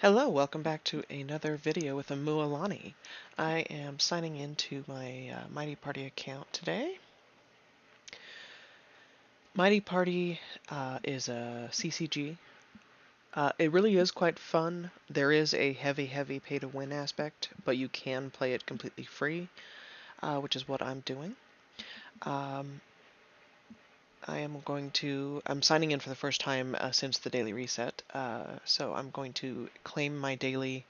Hello, welcome back to another video with Amualani. I am signing into my Mighty Party account today. Mighty Party is a CCG. It really is quite fun. There is a heavy pay-to-win aspect, but you can play it completely free, which is what I'm doing. Um, I'm signing in for the first time since the daily reset, so I'm going to claim my daily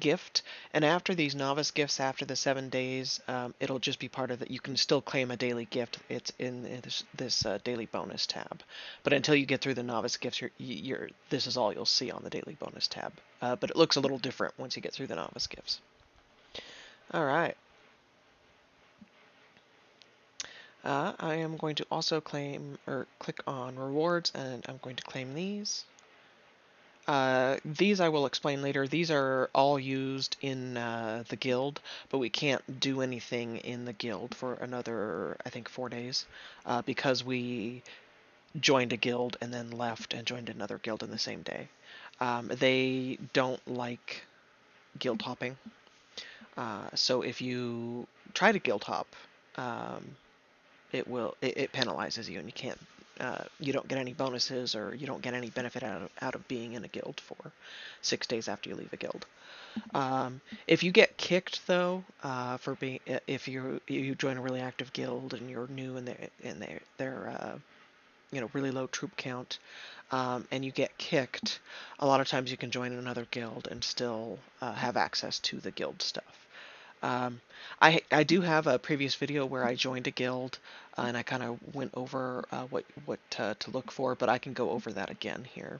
gift, and after these novice gifts, after the 7 days, it'll just be part of it. You can still claim a daily gift. It's in this daily bonus tab, but until you get through the novice gifts, this is all you'll see on the daily bonus tab. But it looks a little different once you get through the novice gifts. All right. I am going to also claim or click on rewards, and I'm going to claim these. These I will explain later. These are all used in the guild, but we can't do anything in the guild for another, I think, 4 days, because we joined a guild and then left and joined another guild in the same day. They don't like guild hopping, so if you try to guild hop, um, it penalizes you, and you don't get any bonuses, or you don't get any benefit out of being in a guild for 6 days after you leave a guild. If you get kicked though, for being if you join a really active guild and you're new and they're really low troop count, and you get kicked, a lot of times you can join another guild and still have access to the guild stuff. Um, I do have a previous video where I joined a guild, and I kind of went over what to look for, but I can go over that again here.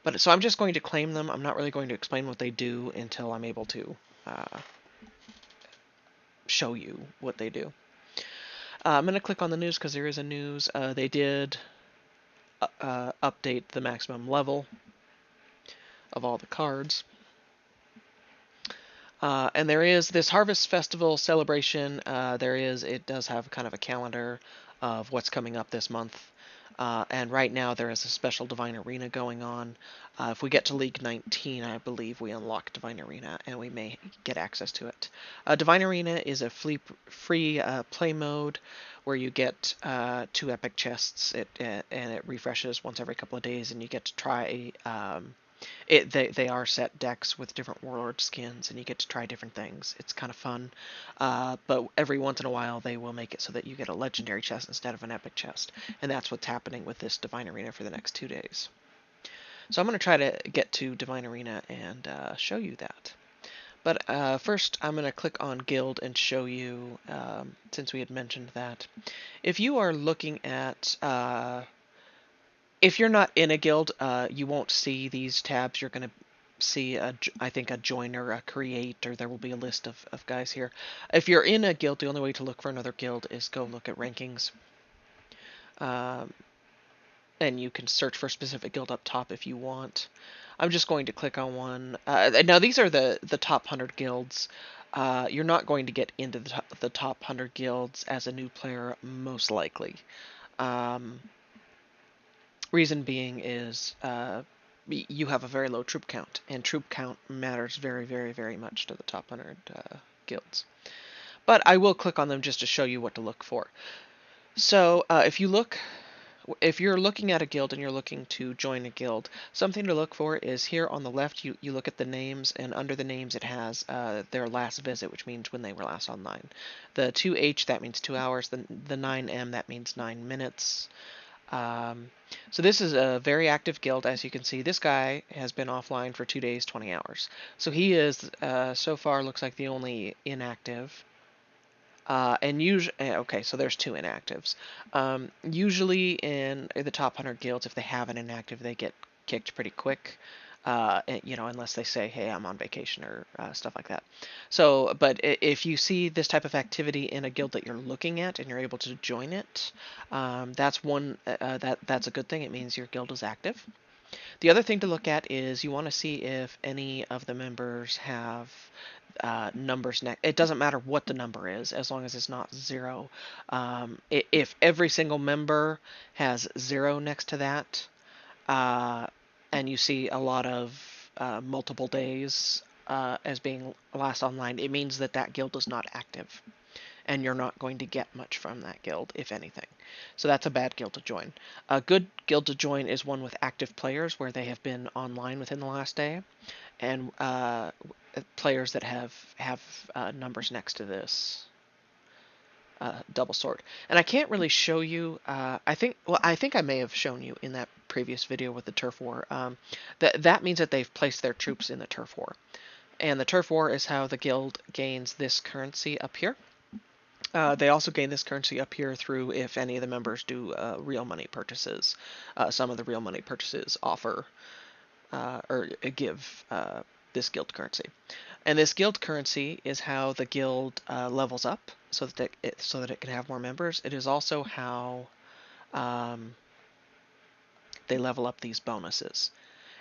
But so I'm just going to claim them. I'm not really going to explain what they do until I'm able to uh, show you what they do. I'm going to click on the news because there is a news. They did update the maximum level of all the cards. And there is this Harvest Festival celebration. It does have kind of a calendar of what's coming up this month. And right now there is a special Divine Arena going on. If we get to League 19, I believe we unlock Divine Arena, and we may get access to it. Divine Arena is a free play mode where you get 2 epic chests, and it refreshes once every couple of days, and you get to try they are set decks with different warlord skins, and you get to try different things. It's kind of fun, but every once in a while they will make it so that you get a legendary chest instead of an epic chest, and that's what's happening with this Divine Arena for the next 2 days. So I'm going to try to get to Divine Arena and show you that. But first I'm going to click on Guild and show you, since we had mentioned that. If you are looking at if you're not in a guild, you won't see these tabs. You're going to see, I think, a join or a create, or there will be a list of guys here. If you're in a guild, the only way to look for another guild is go look at rankings. And you can search for a specific guild up top if you want. I'm just going to click on one. Now, these are the top 100 guilds. You're not going to get into the top 100 guilds as a new player, most likely. Reason being is you have a very low troop count, and troop count matters very much to the top 100 guilds. But I will click on them just to show you what to look for. So if you're looking at a guild and you're looking to join a guild, something to look for is here on the left, you look at the names, and under the names it has their last visit, which means when they were last online. The 2H, that means 2 hours. The 9M, that means 9 minutes. So this is a very active guild. As you can see, this guy has been offline for 2 days, 20 hours. So he is, so far, looks like the only inactive. And usually, okay, so there's 2 inactives. Usually in the top 100 guilds, if they have an inactive, they get kicked pretty quick. Unless they say, hey, I'm on vacation, or stuff like that. So, but if you see this type of activity in a guild that you're looking at and you're able to join it, that's a good thing. It means your guild is active. The other thing to look at is you want to see if any of the members have numbers next. It doesn't matter what the number is, as long as it's not 0. If every single member has 0 next to that, and you see a lot of multiple days as being last online, it means that that guild is not active, and you're not going to get much from that guild, if anything. So that's a bad guild to join. A good guild to join is one with active players where they have been online within the last day, and players that have numbers next to this double sword. And I can't really show you. I think I may have shown you in that previous video with the turf war. That means that they've placed their troops in the turf war, and the turf war is how the guild gains this currency up here. They also gain this currency up here through if any of the members do real money purchases. Some of the real money purchases offer or give this guild currency. And this guild currency is how the guild levels up so that it can have more members. It is also how they level up these bonuses.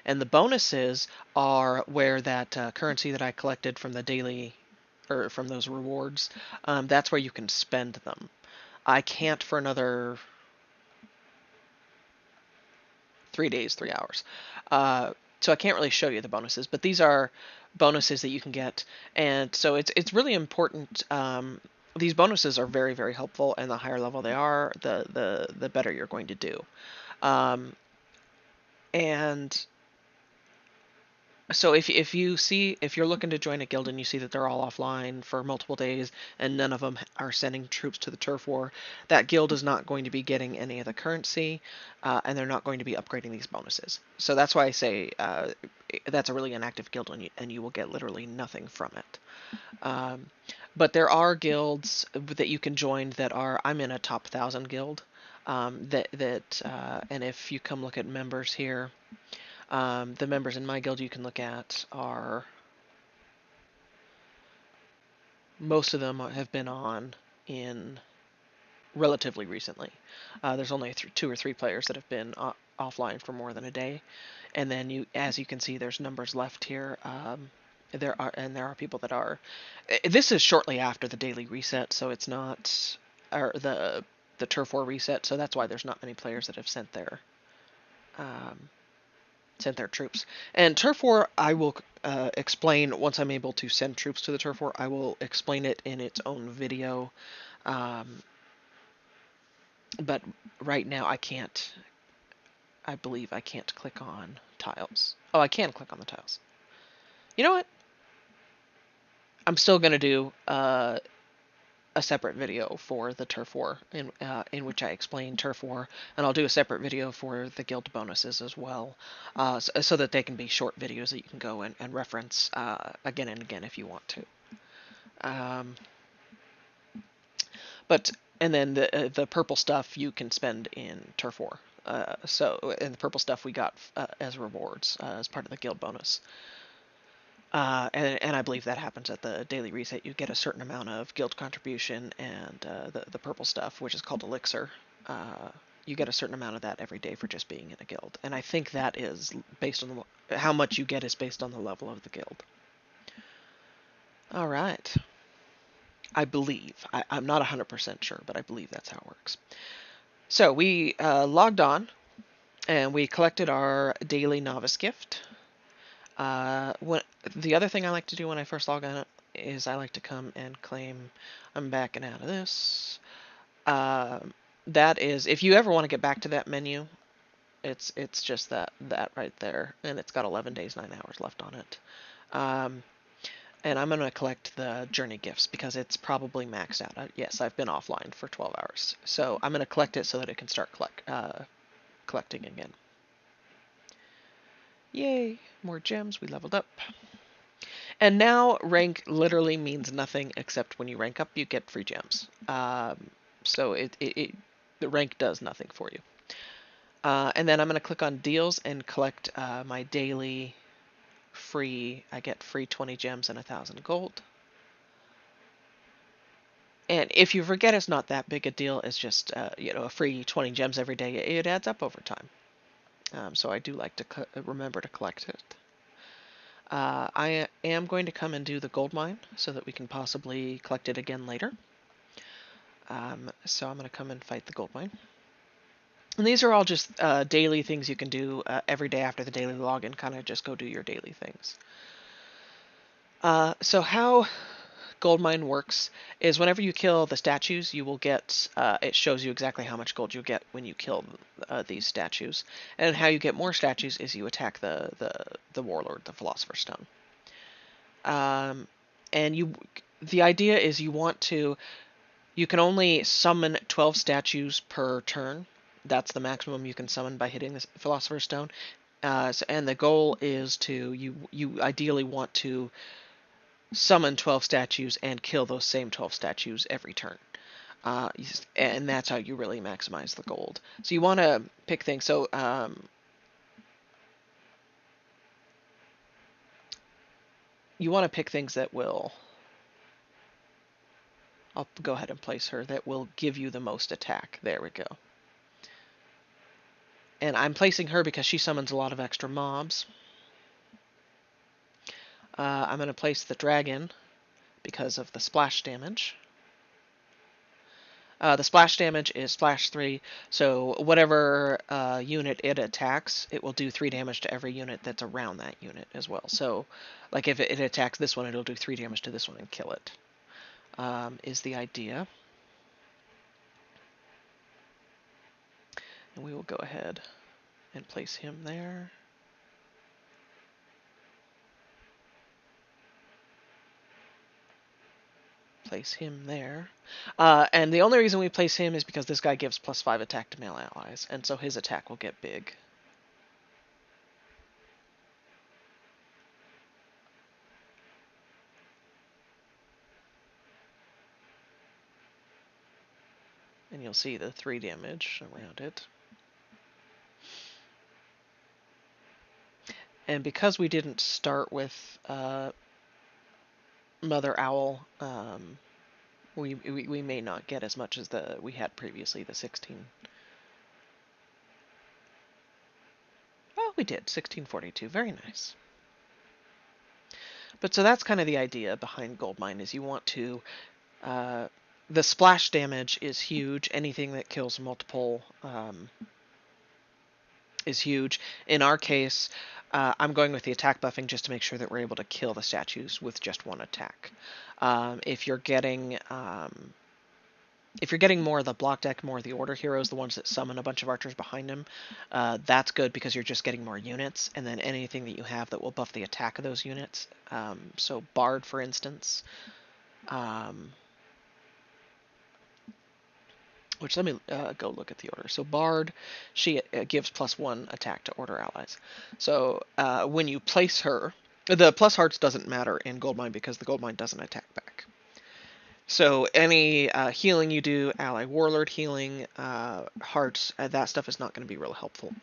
And the bonuses are where that currency that I collected from the daily, or from those rewards, that's where you can spend them. I can't for another 3 days, 3 hours. So I can't really show you the bonuses, but these are bonuses that you can get, and so it's really important. These bonuses are very, very helpful, and the higher level they are, the better you're going to do. And so if you're looking to join a guild and you see that they're all offline for multiple days and none of them are sending troops to the turf war, that guild is not going to be getting any of the currency, and they're not going to be upgrading these bonuses. So that's why I say that's a really inactive guild, and you will get literally nothing from it. But there are guilds that you can join that are. I'm in a top 1,000 guild. And if you come look at members here. The members in my guild you can look at are, most of them have been on in relatively recently. There's only 2 or 3 players that have been offline for more than a day, and then as you can see, there's numbers left here. There are people that are. This is shortly after the daily reset, so it's not, or the turf war reset, so that's why there's not many players that have sent their troops. And turf war, I will explain once I'm able to send troops to the turf war. I will explain it in its own video. But right now I can't. I believe I can't click on tiles. Oh, I can click on the tiles. You know what? I'm still gonna do a separate video for the turf war in which I explain turf war, and I'll do a separate video for the guild bonuses as well, so that they can be short videos that you can go and reference again and again if you want to. But and then the purple stuff you can spend in turf war. And the purple stuff we got as rewards as part of the guild bonus. And I believe that happens at the daily reset. You get a certain amount of guild contribution, and the purple stuff, which is called elixir, you get a certain amount of that every day for just being in a guild. And I think that is based on how much you get is based on the level of the guild. All right. I believe. I'm not 100% sure, but I believe that's how it works. So we logged on, and we collected our daily novice gift. The other thing I like to do when I first log on is I like to come and claim. I'm backing out of this. That is, if you ever want to get back to that menu, it's just that right there, and it's got 11 days 9 hours left on it. And I'm going to collect the journey gifts because it's probably maxed out. Yes, I've been offline for 12 hours, so I'm going to collect it so that it can start collecting again. Yay, more gems, we leveled up. And now rank literally means nothing except when you rank up you get free gems. So the rank does nothing for you. And then I'm going to click on deals and collect my daily free. I get free 20 gems and 1,000 gold. And if you forget, it's not that big a deal. It's just a free 20 gems every day. It adds up over time. So I do like to remember to collect it. I am going to come and do the gold mine so that we can possibly collect it again later. So I'm going to come and fight the gold mine. And these are all just daily things you can do every day after the daily login. Kind of just go do your daily things. So how Goldmine works is whenever you kill the statues, you will get. It shows you exactly how much gold you get when you kill these statues. And how you get more statues is you attack the warlord, the Philosopher's Stone. Um, and the idea is you can only summon 12 statues per turn. That's the maximum you can summon by hitting the Philosopher's Stone. And the goal is you ideally want to summon 12 statues and kill those same 12 statues every turn. And that's how you really maximize the gold. So you want to pick things. So you want to pick things that will. I'll go ahead and place her. That will give you the most attack. There we go. And I'm placing her because she summons a lot of extra mobs. I'm going to place the dragon because of the splash damage. The splash damage is splash 3, so whatever unit it attacks, it will do 3 damage to every unit that's around that unit as well. So, like if it attacks this one, it'll do 3 damage to this one and kill it, is the idea. And we will go ahead and place him there. Place him there. And the only reason we place him is because this guy gives +5 attack to male allies, and so his attack will get big. And you'll see the 3 damage around it. And because we didn't start with Mother Owl, we may not get as much as we had previously, the 16. Oh, we did, 1642, very nice. But so that's kind of the idea behind Goldmine, is you want to, the splash damage is huge, anything that kills multiple is huge. In our case, I'm going with the attack buffing just to make sure that we're able to kill the statues with just one attack. If you're getting more of the block deck, more of the order heroes, the ones that summon a bunch of archers behind them, that's good because you're just getting more units, and then anything that you have that will buff the attack of those units. So Bard, for instance, which let me go look at the order. So Bard, she gives +1 attack to order allies. So when you place her, the plus hearts doesn't matter in Goldmine because the Goldmine doesn't attack back. So any healing you do, ally warlord healing, hearts, that stuff is not going to be real helpful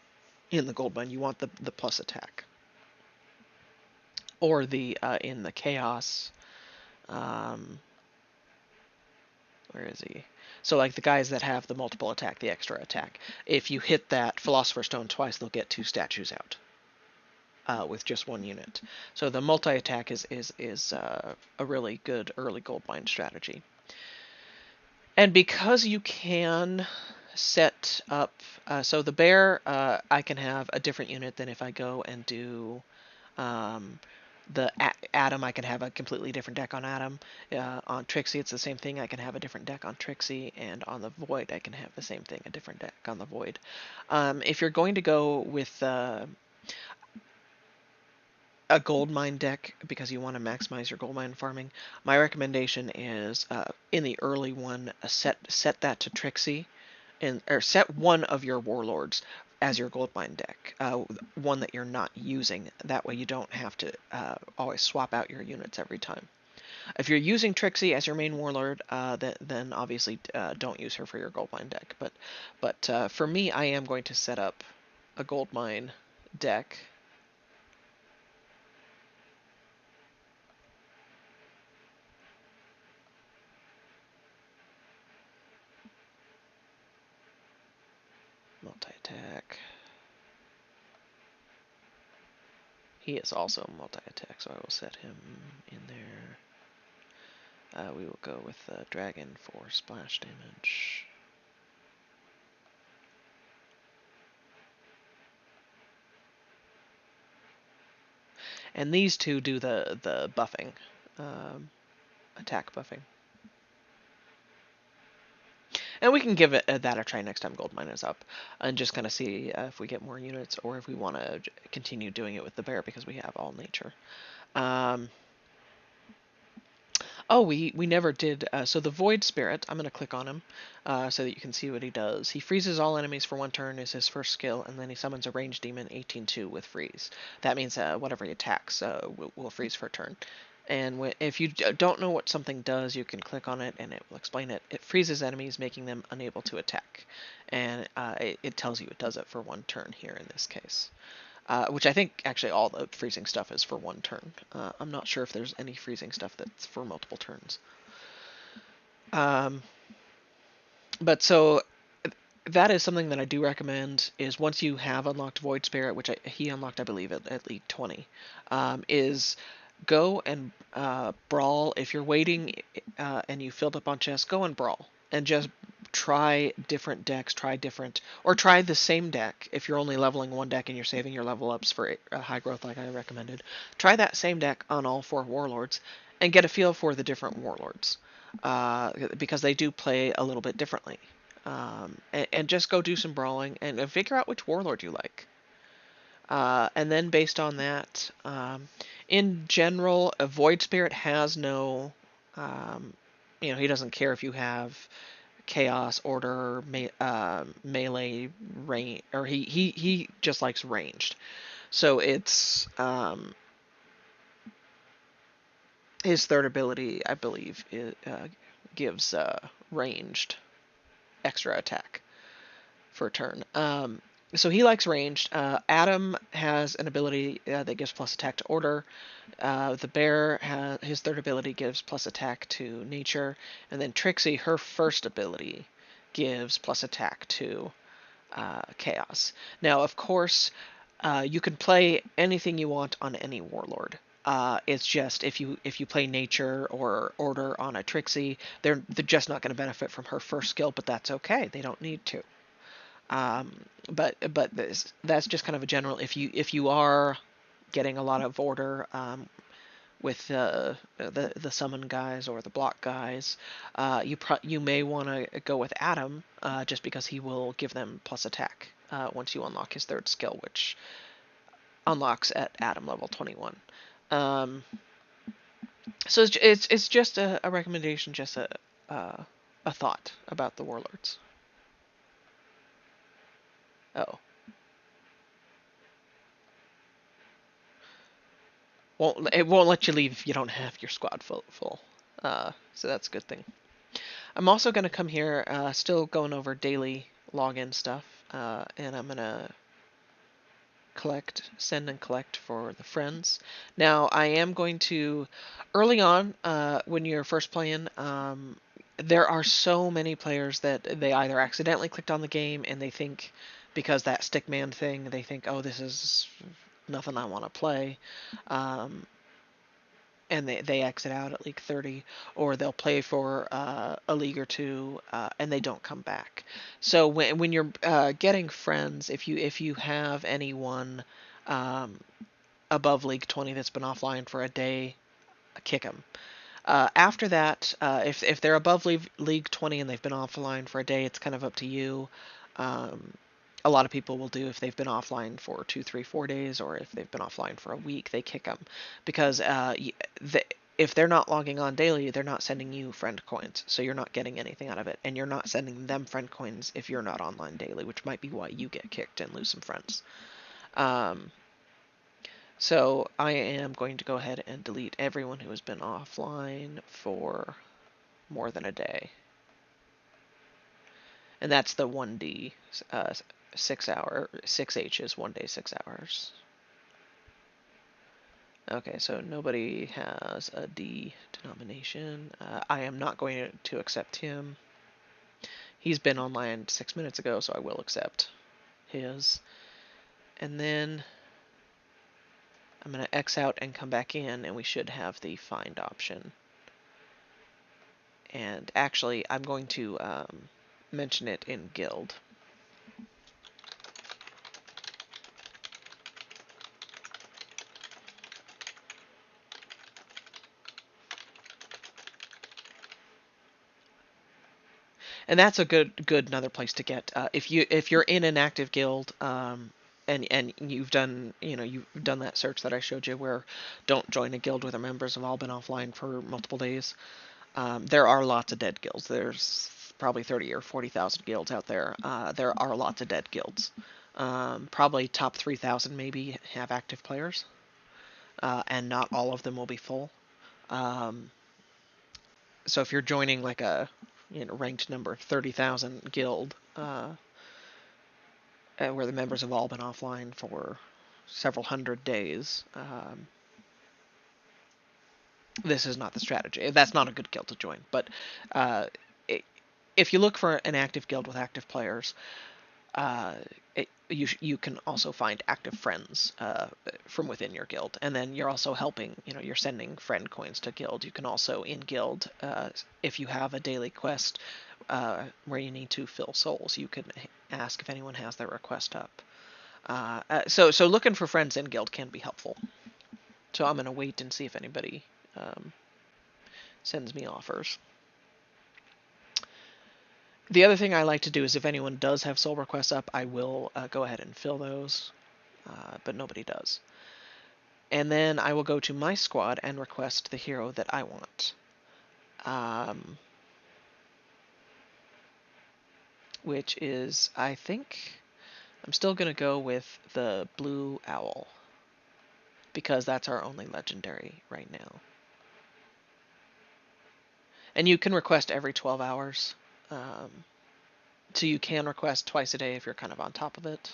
in the Goldmine. You want the plus attack. Or the in the chaos, where is he? So like the guys that have the multiple attack, the extra attack. If you hit that Philosopher's Stone twice, they'll get 2 statues out with just 1 unit. So the multi-attack is a really good early Goldmine strategy. And because you can set up, so the bear, I can have a different unit than if I go and do the Adam. I can have a completely different deck on Adam. On Trixie, it's the same thing. I can have a different deck on Trixie, and on the Void, I can have the same thing, a different deck on the Void. If you're going to go with a gold mine deck because you want to maximize your gold mine farming, my recommendation is in the early one, set that to Trixie, or set one of your warlords as your gold mine deck, one that you're not using. That way you don't have to always swap out your units every time. If you're using Trixie as your main warlord, then obviously don't use her for your gold mine deck. But for me, I am going to set up a gold mine deck. Multi-attack. He is also multi-attack, so I will set him in there. We will go with the dragon for splash damage. and these two do the buffing, um, attack buffing. And we can give it that a try next time Goldmine is up, and just kind of see if we get more units, or if we want to continue doing it with the bear because we have all nature. Um, Oh, we never did. So the Void Spirit, I'm going to click on him so that you can see what he does. He freezes all enemies for 1 turn is his first skill, and then he summons a ranged demon 18/2 with freeze. That means whatever he attacks will freeze for a turn. And if you don't know what something does, you can click on it and it will explain it. It freezes enemies, making them unable to attack. And it tells you it does it for 1 turn here in this case. Which I think actually all the freezing stuff is for 1 turn. I'm not sure if there's any freezing stuff that's for multiple turns. Um, but so that is something that I do recommend. Is once you have unlocked Void Spirit, which he unlocked, I believe, at League 20, is go and brawl. If you're waiting and you filled up on chests, go and brawl and just try different decks. Try the same deck. If you're only leveling one deck and you're saving your level ups for high growth, like I recommended, try that same deck on all 4 warlords and get a feel for the different warlords because they do play a little bit differently. And just go do some brawling and figure out which warlord you like. And then based on that, in general, a Void Spirit has no, he doesn't care if you have chaos, order, melee, range, or he just likes ranged. So it's his third ability, I believe, gives ranged extra attack for a turn. So he likes ranged. Adam has an ability that gives plus attack to order. The bear, his third ability gives plus attack to nature. And then Trixie, her first ability gives plus attack to chaos. Now, of course, you can play anything you want on any warlord. It's just if you play nature or order on a Trixie, they're just not going to benefit from her first skill, but that's okay. They don't need to. But that's just kind of a general. If you are getting a lot of order with the summon guys or the block guys, you may want to go with Adam just because he will give them plus attack once you unlock his third skill, which unlocks at Adam level 21. So it's just a recommendation, just a thought about the warlords. Oh. It won't let you leave if you don't have your squad full. So that's a good thing. I'm also going to come here, still going over daily login stuff, and I'm going to send and collect for the friends. Now, I am going to, early on, when you're first playing, there are so many players that they either accidentally clicked on the game and they think, because that stickman thing, they think, oh, this is nothing I want to play. And they exit out at League 30, or they'll play for a league or two, and they don't come back. So when you're getting friends, if you have anyone above League 20 that's been offline for a day, kick them. After that, if they're above League 20 and they've been offline for a day, it's kind of up to you. A lot of people will do if they've been offline for 2, 3, 4 days, or if they've been offline for a week, they kick them because if they're not logging on daily, they're not sending you friend coins, so you're not getting anything out of it, and you're not sending them friend coins if you're not online daily, which might be why you get kicked and lose some friends. So I am going to go ahead and delete everyone who has been offline for more than a day. And that's the 1D 6H is 1 day 6 hours. Okay, so nobody has a D denomination. I am not going to accept him. He's been online 6 minutes ago, so I will accept his. And then I'm going to X out and come back in, and we should have the find option. And actually, I'm going to mention it in guild. and that's a good another place to get if you're in an active guild, and you've done you've done that search that I showed you where don't join a guild where the members have all been offline for multiple days. There are lots of dead guilds. There's probably 30 or 40,000 guilds out there. There are lots of dead guilds. Probably top 3,000 maybe have active players, and not all of them will be full. Um, so if you're joining like a ranked number 30,000 guild, where the members have all been offline for several hundred days, this is not the strategy. That's not a good guild to join. But uh, if you look for an active guild with active players, uh, you can also find active friends from within your guild, and then you're also helping. You're sending friend coins to guild. You can also in guild, if you have a daily quest where you need to fill souls, you can ask if anyone has their request up. So looking for friends in guild can be helpful. So I'm gonna wait and see if anybody um, sends me offers. The other thing I like to do is if anyone does have soul requests up, I will go ahead and fill those, but nobody does. And then I will go to my squad and request the hero that I want. Which is, I think, I'm still going to go with the Blue Owl, because that's our only legendary right now. And you can request every 12 hours. So you can request twice a day if you're kind of on top of it.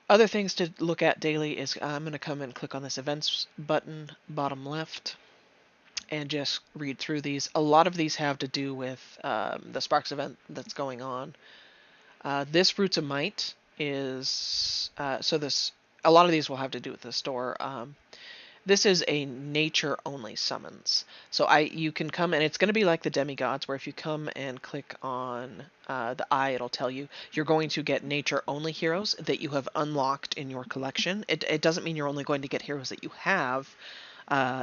Other things to look at daily is I'm going to come and click on this events button bottom left and just read through these. A lot of these have to do with the Sparks event that's going on. This Roots of Might is a lot of these will have to do with the store. This is a nature only summons. So you can come, and it's going to be like the demigods, where if you come and click on the eye, it'll tell you you're going to get nature only heroes that you have unlocked in your collection. It doesn't mean you're only going to get heroes that you have.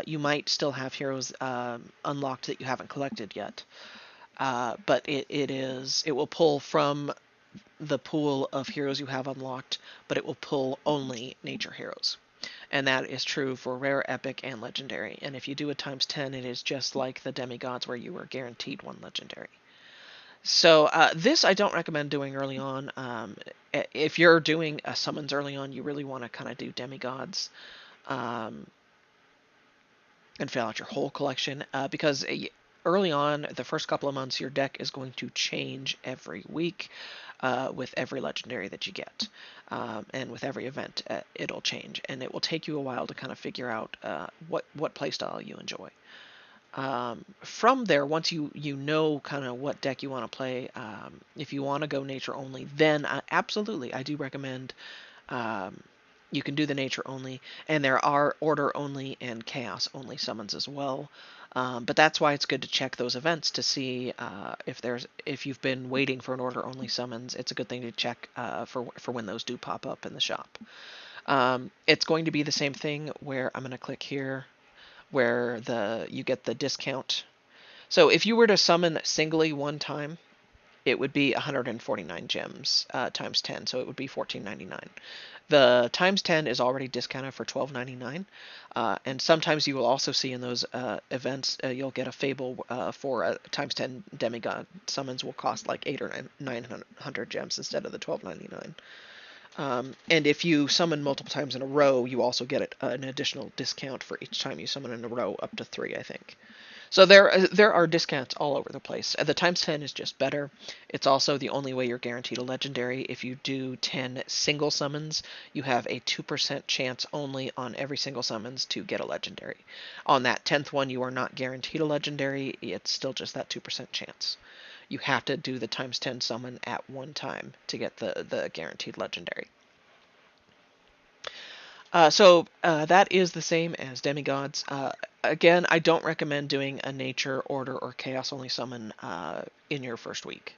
You might still have heroes unlocked that you haven't collected yet. But it will pull from the pool of heroes you have unlocked, but it will pull only nature heroes. And that is true for rare, epic, and legendary. And if you do a times 10, it is just like the demigods where you are guaranteed one legendary. So this I don't recommend doing early on. If you're doing a summons early on, you really want to kind of do demigods um, and fill out your whole collection, because early on, the first couple of months, your deck is going to change every week with every legendary that you get. And with every event, it'll change. And it will take you a while to kind of figure out what playstyle you enjoy. From there, once you know kind of what deck you want to play, if you want to go nature only, then absolutely, I do recommend you can do the nature only, and there are order only and chaos only summons as well. But that's why it's good to check those events to see if you've been waiting for an order only summons. It's a good thing to check for when those do pop up in the shop. It's going to be the same thing where I'm going to click here, where you get the discount. So if you were to summon singly one time, it would be 149 gems times 10, so it would be $14.99. The times 10 is already discounted for $12.99, and sometimes you will also see in those events you'll get a fable for a times 10 demigod summons will cost like 8 or 900 gems instead of the $12.99. And if you summon multiple times in a row, you also get an additional discount for each time you summon in a row, up to 3, I think. So there are discounts all over the place. The times 10 is just better. It's also the only way you're guaranteed a legendary. If you do 10 single summons, you have a 2% chance only on every single summons to get a legendary. On that 10th one, you are not guaranteed a legendary. It's still just that 2% chance. You have to do the times 10 summon at one time to get the guaranteed legendary. So that is the same as demigods. Again, I don't recommend doing a nature, order, or chaos only summon in your first week.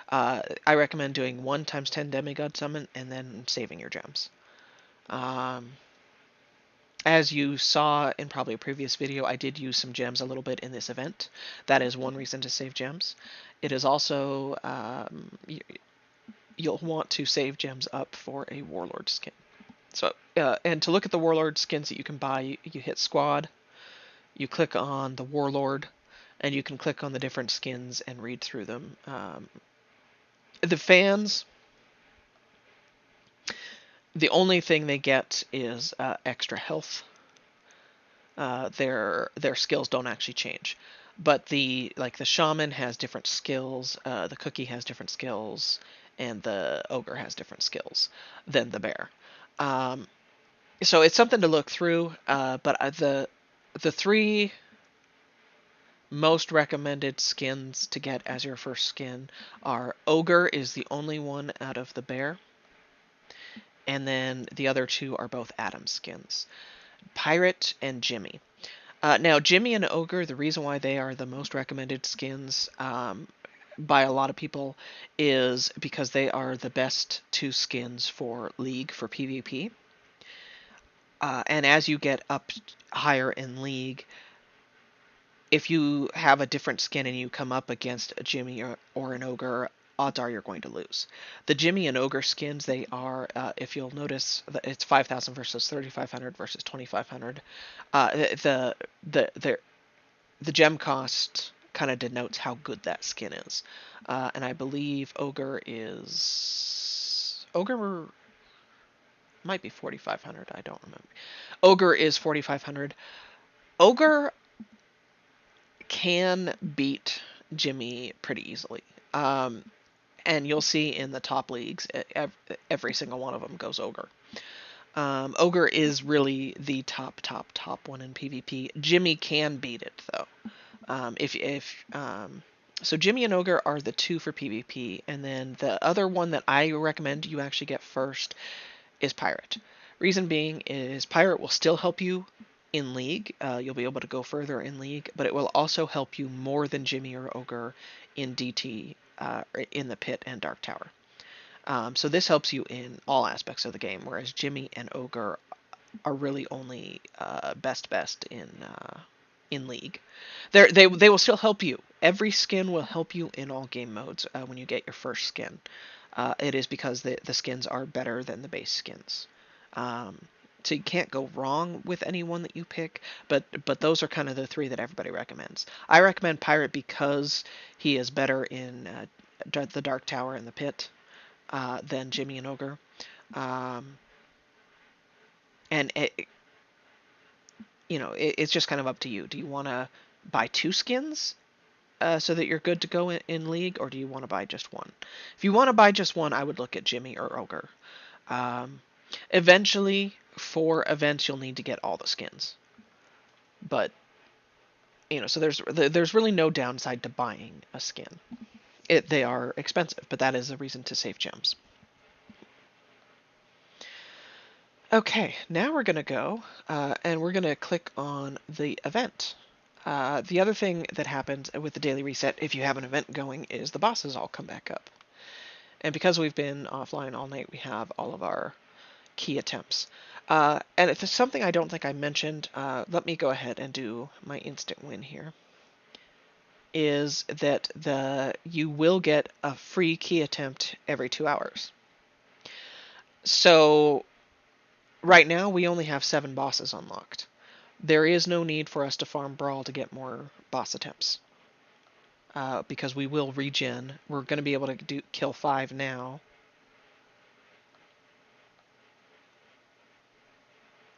I recommend doing 1 times 10 demigod summon and then saving your gems. As you saw in probably a previous video, I did use some gems a little bit in this event. That is one reason to save gems. It is also, you'll want to save gems up for a warlord skin. So, and to look at the warlord skins that you can buy, you hit squad, you click on the warlord, and you can click on the different skins and read through them. The fans, the only thing they get is extra health. Their skills don't actually change, but the shaman has different skills, the cookie has different skills, and the ogre has different skills than the bear. Um, so it's something to look through. But the three most recommended skins to get as your first skin are ogre is the only one out of the bear, and then the other two are both Adam skins, pirate and Jimmy. Now, Jimmy and Ogre, the reason why they are the most recommended skins by a lot of people is because they are the best two skins for League for PvP. And as you get up higher in League, if you have a different skin and you come up against a Jimmy or an Ogre, odds are you're going to lose. The Jimmy and Ogre skins, they are, if you'll notice, it's 5,000 versus 3,500 versus 2,500. The the gem cost kind of denotes how good that skin is. And I believe Ogre might be 4,500. I don't remember. Ogre is 4,500. Ogre can beat Jimmy pretty easily. And you'll see in the top leagues, every single one of them goes Ogre. Ogre is really the top one in PvP. Jimmy can beat it though. So Jimmy and Ogre are the two for PvP, and then the other one that I recommend you actually get first is Pirate. Reason being is Pirate will still help you in League. You'll be able to go further in League, but it will also help you more than Jimmy or Ogre in DT, in the Pit and Dark Tower. So this helps you in all aspects of the game, whereas Jimmy and Ogre are really only best in League. They will still help you. Every skin will help you in all game modes when you get your first skin. It is because the skins are better than the base skins. So you can't go wrong with any one that you pick, but those are kind of the three that everybody recommends. I recommend Pirate because he is better in the Dark Tower and the Pit than Jimmy and Ogre. And it's just kind of up to you. Do you want to buy two skins so that you're good to go in League, or do you want to buy just one? If you want to buy just one, I would look at Jimmy or Ogre. Eventually, for events, you'll need to get all the skins. But, so there's really no downside to buying a skin. They are expensive, but that is a reason to save gems. Okay, now we're going to go, and we're going to click on the event. The other thing that happens with the daily reset, if you have an event going, is the bosses all come back up. And because we've been offline all night, we have all of our key attempts. And if there's something I don't think I mentioned, let me go ahead and do my instant win here, is that you will get a free key attempt every 2 hours. So right now we only have 7 bosses unlocked. There is no need for us to farm Brawl to get more boss attempts. Because we will regen. We're going to be able to kill 5 now.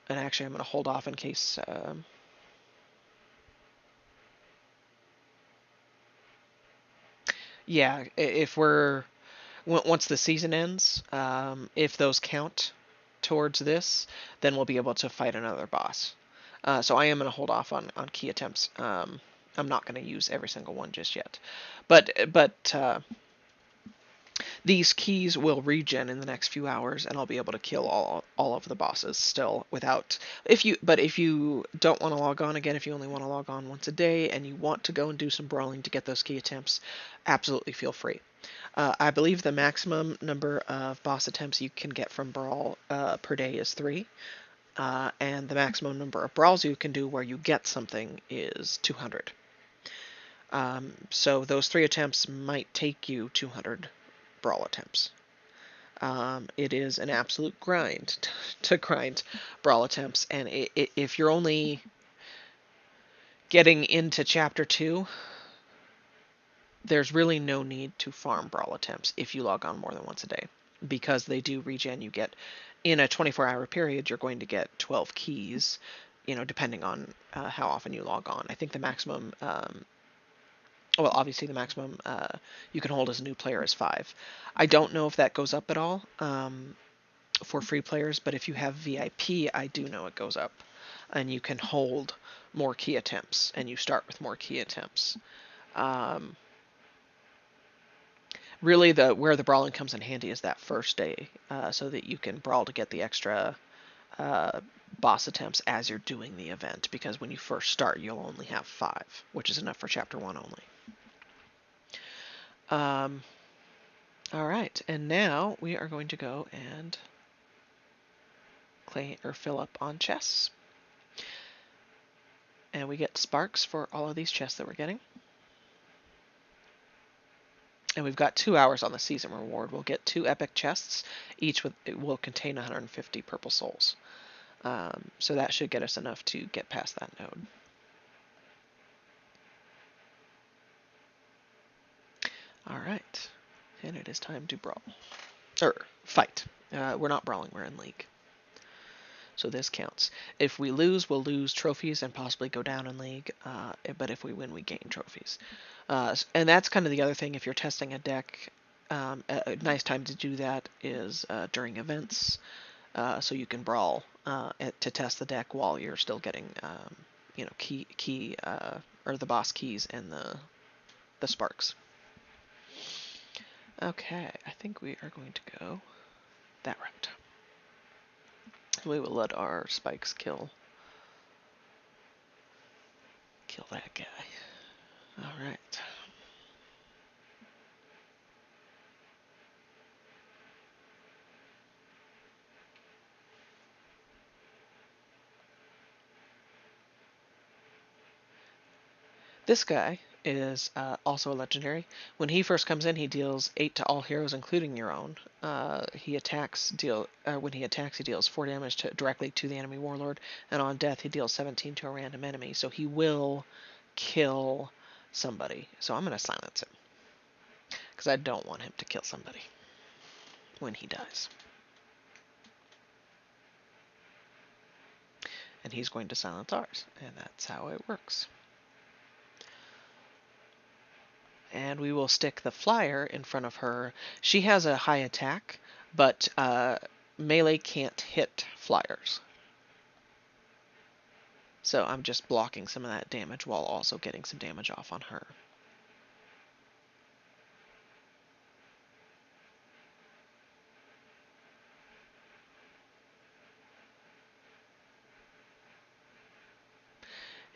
And actually I'm going to hold off in case... yeah, if once the season ends, if those count towards this, then we'll be able to fight another boss. So I am going to hold off on key attempts. I'm not going to use every single one just yet. But these keys will regen in the next few hours, and I'll be able to kill all of the bosses still without... If you don't want to log on again, if you only want to log on once a day, and you want to go and do some brawling to get those key attempts, absolutely feel free. I believe the maximum number of boss attempts you can get from Brawl per day is 3. and the maximum number of brawls you can do where you get something is 200. So those 3 attempts might take you 200 brawl attempts. It is an absolute grind to grind brawl attempts, and if you're only getting into Chapter 2, there's really no need to farm brawl attempts if you log on more than once a day, because they do regen. You get, in a 24-hour period, you're going to get 12 keys, depending on how often you log on. I think the maximum, well, obviously the maximum you can hold as a new player is 5. I don't know if that goes up at all for free players, but if you have VIP, I do know it goes up, and you can hold more key attempts, and you start with more key attempts. Really, where the brawling comes in handy is that first day, so that you can brawl to get the extra boss attempts as you're doing the event, because when you first start, you'll only have 5, which is enough for Chapter 1 only. All right, and now we are going to go and claim or fill up on chests. And we get sparks for all of these chests that we're getting. And we've got 2 hours on the season reward. We'll get 2 epic chests. Each will contain 150 purple souls. So that should get us enough to get past that node. Alright. And it is time to brawl. Fight. We're not brawling, we're in league. So this counts. If we lose, we'll lose trophies and possibly go down in league. But if we win, we gain trophies. And that's kind of the other thing. If you're testing a deck, a nice time to do that is during events. So you can brawl to test the deck while you're still getting, key or the boss keys and the sparks. Okay, I think we are going to go that route. We will let our spikes kill that guy. All right. This guy is also a legendary. When he first comes in, he deals 8 to all heroes, including your own. When he attacks, he deals 4 damage directly to the enemy warlord, and on death, he deals 17 to a random enemy. So he will kill somebody. So I'm going to silence him, because I don't want him to kill somebody when he dies. And he's going to silence ours, and that's how it works. And we will stick the flyer in front of her. She has a high attack, but melee can't hit flyers. So I'm just blocking some of that damage while also getting some damage off on her.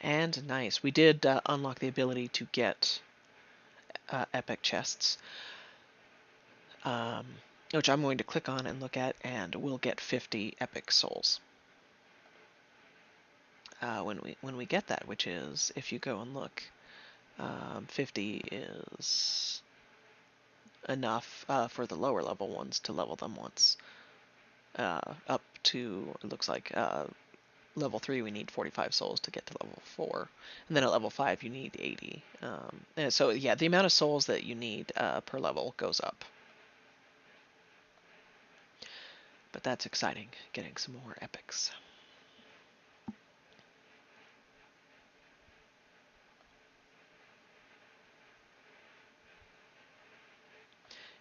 And nice. We did unlock the ability to get epic chests, which I'm going to click on and look at, and we'll get 50 epic souls when we get that, which is, if you go and look, 50 is enough for the lower level ones to level them once. Up to, it looks like, level 3 we need 45 souls to get to level 4, and then at level 5 you need 80. And so yeah, the amount of souls that you need per level goes up. But that's exciting, getting some more epics.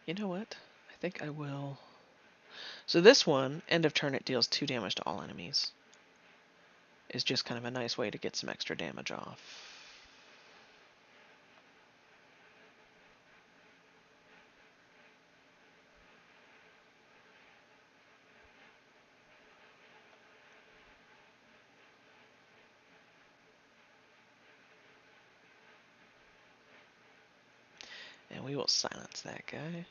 You know what? I think I will. So this one, end of turn, it deals 2 damage to all enemies. Is just kind of a nice way to get some extra damage off. And we will silence that guy.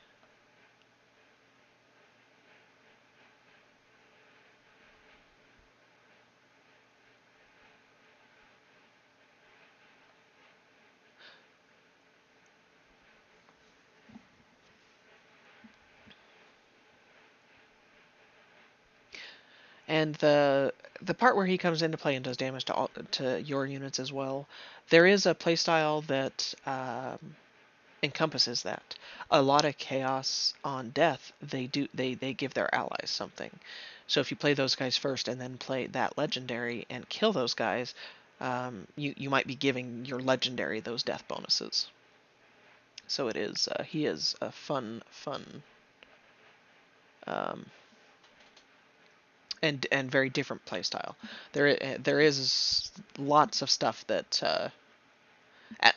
And the part where he comes into play and does damage to your units as well, there is a playstyle that encompasses that. A lot of chaos on death, they give their allies something. So if you play those guys first and then play that legendary and kill those guys, you might be giving your legendary those death bonuses. So it is he is a fun um, and very different playstyle. There is lots of stuff that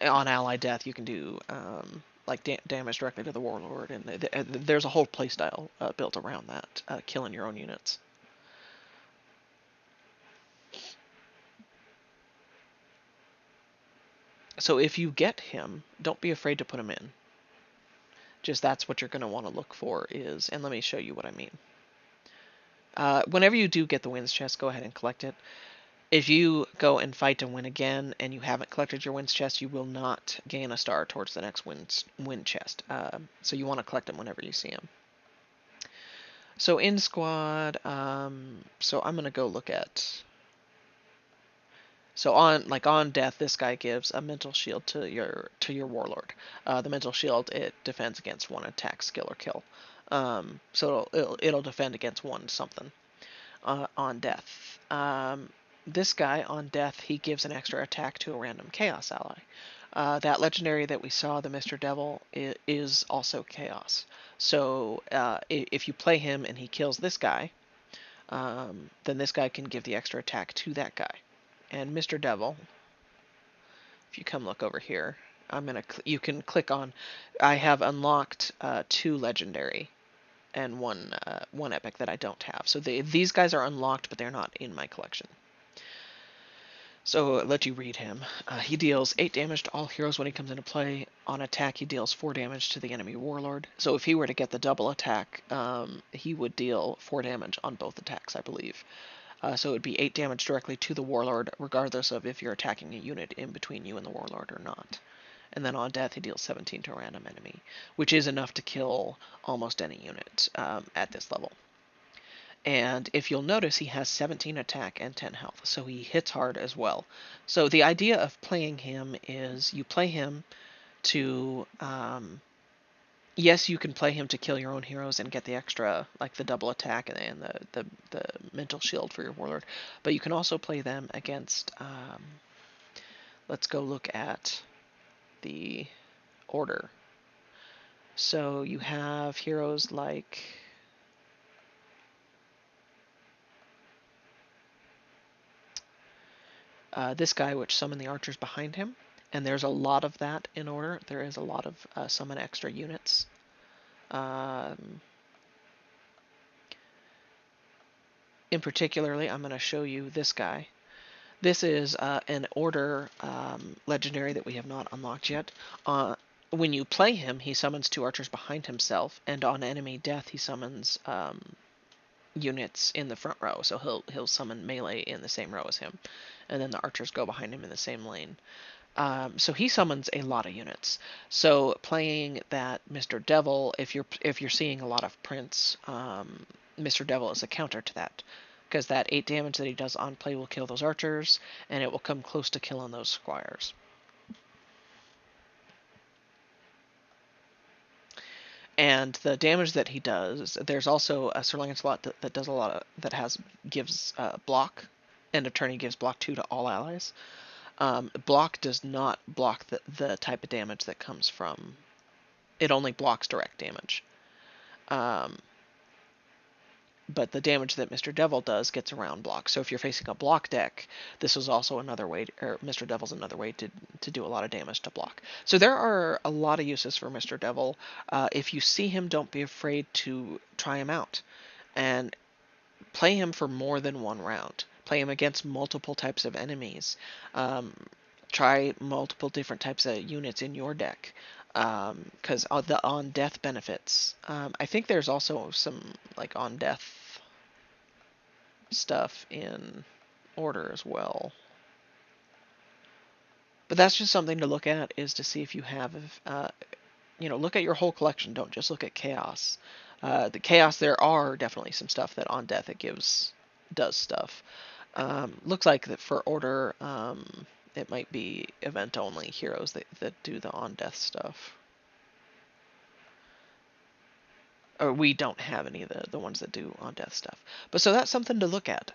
on ally death you can do like damage directly to the warlord, and there's a whole playstyle built around that, killing your own units. So if you get him, don't be afraid to put him in. Just that's what you're going to want to look for is, and let me show you what I mean. Whenever you do get the wins chest, go ahead and collect it. If you go and fight and win again and you haven't collected your wins chest, you will not gain a star towards the next win chest. So you want to collect them whenever you see them. So in squad, so I'm gonna go look at. So on death, this guy gives a mental shield to your warlord. The mental shield, it defends against one attack, skill, or kill. So it'll defend against one something on death. This guy on death, he gives an extra attack to a random chaos ally. That legendary that we saw, the Mr. Devil, is also chaos. So if you play him and he kills this guy, then this guy can give the extra attack to that guy. And Mr. Devil, if you come look over here, you can click on. I have unlocked 2 legendary and one epic that I don't have. So these guys are unlocked, but they're not in my collection. So let you read him. He deals 8 damage to all heroes when he comes into play. On attack, he deals 4 damage to the enemy warlord. So if he were to get the double attack, he would deal 4 damage on both attacks, I believe. So it would be 8 damage directly to the warlord, regardless of if you're attacking a unit in between you and the warlord or not. And then on death, he deals 17 to a random enemy, which is enough to kill almost any unit at this level. And if you'll notice, he has 17 attack and 10 health, so he hits hard as well. So the idea of playing him is you play him to... yes, you can play him to kill your own heroes and get the extra, like the double attack and the mental shield for your warlord, but you can also play them against... let's go look at the order. So you have heroes like... this guy, which summon the archers behind him, and there's a lot of that in order. There is a lot of summon extra units. In particularly, I'm going to show you this guy. This is an order legendary that we have not unlocked yet. When you play him, he summons 2 archers behind himself, and on enemy death, he summons units in the front row. So he'll summon melee in the same row as him, and then the archers go behind him in the same lane. So he summons a lot of units. So playing that Mr. Devil, if you're seeing a lot of prints, Mr. Devil is a counter to that, because that 8 damage that he does on play will kill those archers, and it will come close to killing those squires. And the damage that he does, there's also a Sir Lancelot that does a lot of gives block, and attorney gives block 2 to all allies. Block does not block the type of damage that comes from... It only blocks direct damage. But the damage that Mr. Devil does gets around block. So if you're facing a block deck, this is also another way, or Mr. Devil's another way to do a lot of damage to block. So there are a lot of uses for Mr. Devil. If you see him, don't be afraid to try him out. And play him for more than one round. Play him against multiple types of enemies. Try multiple different types of units in your deck. Because the on death benefits. I think there's also some like on death stuff in order as well. But that's just something to look at, is to see if you have, look at your whole collection. Don't just look at chaos. The chaos, there are definitely some stuff that on death it gives does stuff. Looks like that for order, it might be event only heroes that do the on death stuff. Or we don't have any of the ones that do on death stuff. But so that's something to look at.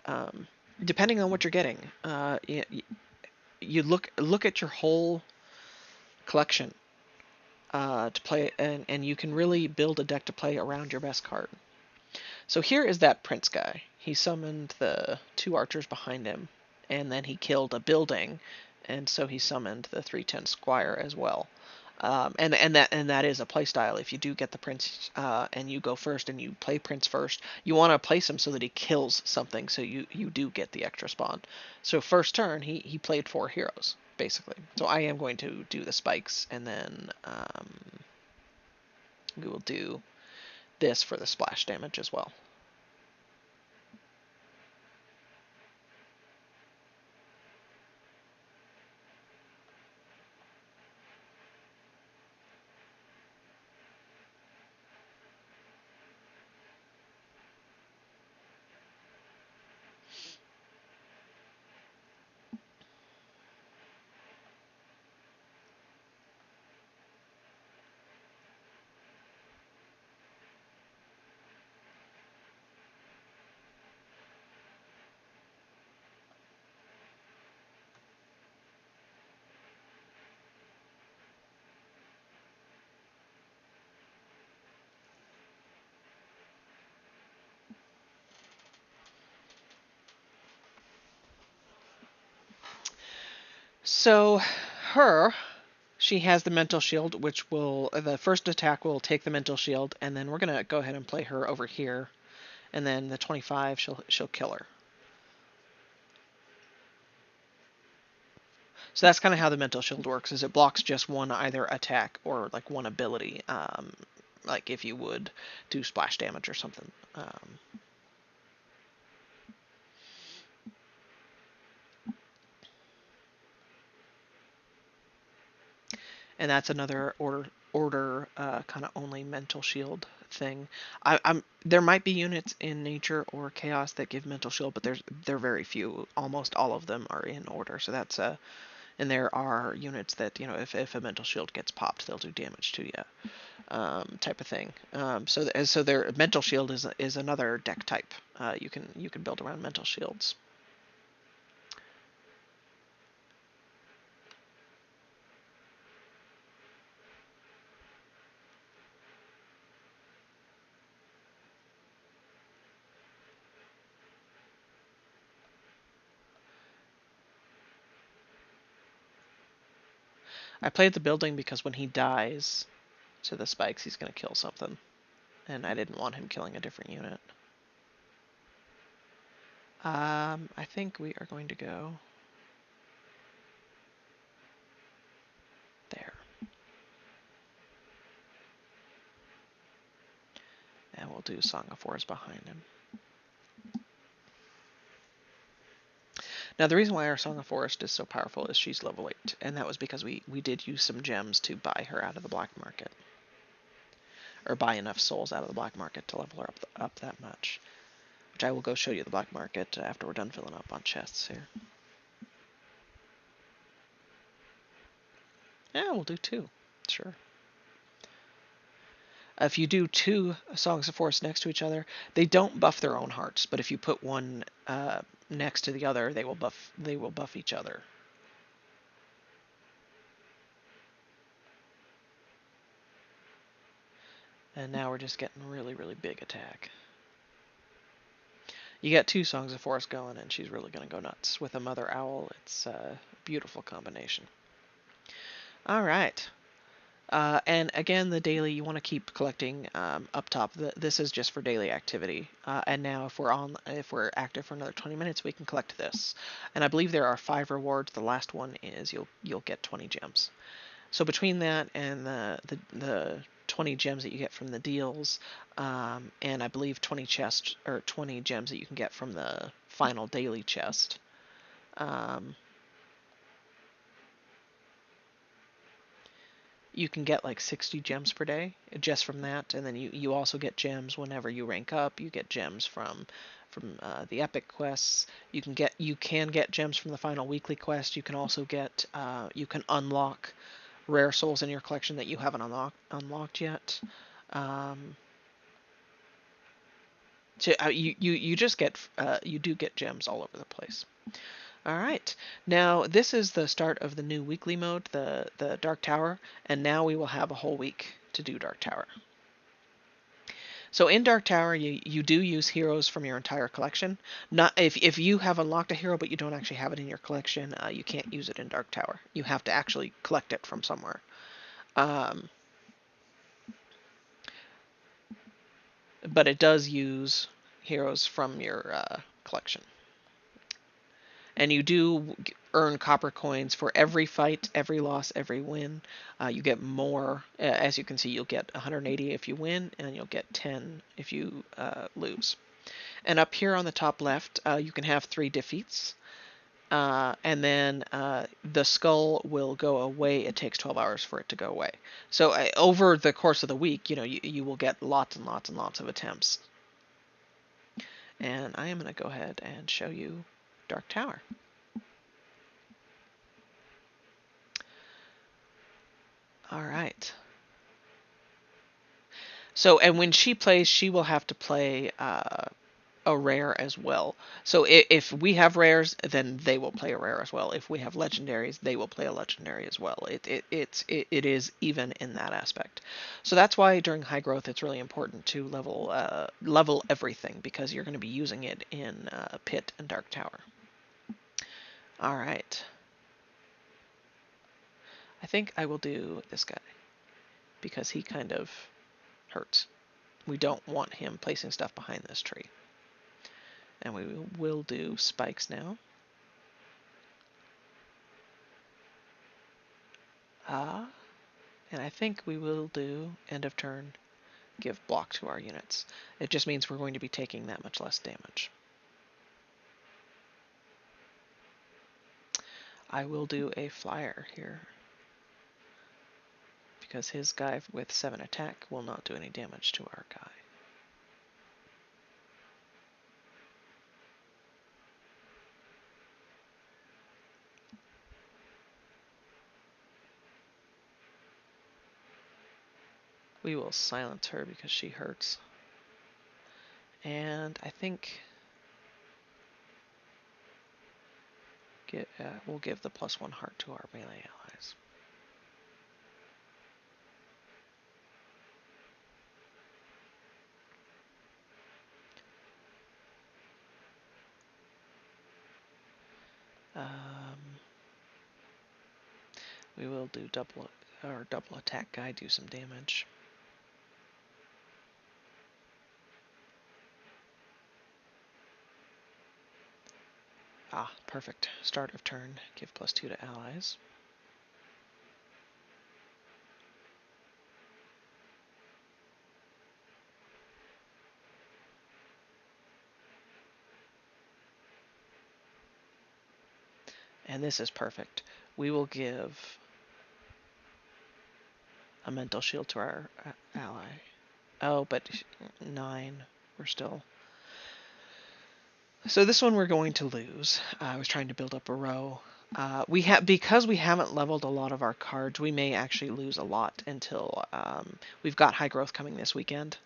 Depending on what you're getting, you look at your whole collection to play, and you can really build a deck to play around your best card. So here is that prince guy. He summoned the two archers behind him, and then he killed a building, and so he summoned the 310 squire as well. And that is a playstyle. If you do get the prince and you go first and you play prince first, you want to place him so that he kills something, so you do get the extra spawn. So first turn he played 4 heroes basically. So I am going to do the spikes, and then we will do this for the splash damage as well. So she has the mental shield, which will the first attack will take the mental shield, and then we're gonna go ahead and play her over here, and then the 25 she'll kill her. So that's kind of how the mental shield works. Is it blocks just one either attack or like one ability, like if you would do splash damage or something. And that's another order kind of only mental shield thing. I'm there might be units in nature or chaos that give mental shield, but they're very few. Almost all of them are in order, so that's and there are units that if a mental shield gets popped, they'll do damage to you, type of thing. So their mental shield is another deck type. You can build around mental shields. I played the building because when he dies to the spikes, he's going to kill something, and I didn't want him killing a different unit. I think we are going to go there. And we'll do Song of Forest behind him. Now, the reason why our Song of Forest is so powerful is she's level 8, and that was because we did use some gems to buy her out of the black market. Or buy enough souls out of the black market to level her up that much. Which I will go show you the black market after we're done filling up on chests here. Yeah, we'll do 2. Sure. If you do 2 Songs of Forest next to each other, they don't buff their own hearts, but if you put one next to the other, they will buff each other. And now we're just getting really, really big attack. You get 2 Songs of Forest going, and she's really going to go nuts. With a Mother Owl, it's a beautiful combination. All right. And again, the daily, you want to keep collecting up top. This is just for daily activity. And now if we're active for another 20 minutes, we can collect this. And I believe there are 5 rewards. The last one is you'll get 20 gems. So between that and the 20 gems that you get from the deals, and I believe 20 chests or 20 gems that you can get from the final daily chest. You can get like 60 gems per day just from that, and then you also get gems whenever you rank up. You get gems from from the epic quests. You can get gems from the final weekly quest. You can also get you can unlock rare souls in your collection that you haven't unlocked yet. Um, you just get you do get gems all over the place. All right. Now this is the start of the new weekly mode, the Dark Tower, and now we will have a whole week to do Dark Tower. So in Dark Tower, you do use heroes from your entire collection. Not if you have unlocked a hero but you don't actually have it in your collection, you can't use it in Dark Tower. You have to actually collect it from somewhere. Um, but it does use heroes from your collection. And you do earn copper coins for every fight, every loss, every win. You get more. As you can see, you'll get 180 if you win, and you'll get 10 if you lose. And up here on the top left, you can have 3 defeats. And then the skull will go away. It takes 12 hours for it to go away. So over the course of the week, you will get lots and lots and lots of attempts. And I am going to go ahead and show you Dark Tower. All right. So, and when she plays, she will have to play a rare as well. So if we have rares, then they will play a rare as well. If we have legendaries, they will play a legendary as well. It is even in that aspect. So that's why during high growth, it's really important to level everything, because you're going to be using it in Pit and Dark Tower. All right. I think I will do this guy because he kind of hurts. We don't want him placing stuff behind this tree. And we will do spikes now. And I think we will do end of turn, give block to our units. It just means we're going to be taking that much less damage. I will do a flyer here, because his guy with 7 attack will not do any damage to our guy. We will silence her because she hurts. And I think we'll give the +1 heart to our melee allies. We will do double attack guy, do some damage. Ah, perfect. Start of turn, give +2 to allies. And this is perfect. We will give a mental shield to our ally. Oh, but 9. We're still... So this one we're going to lose. I was trying to build up a row. Because we haven't leveled a lot of our cards, we may actually lose a lot until we've got high growth coming this weekend,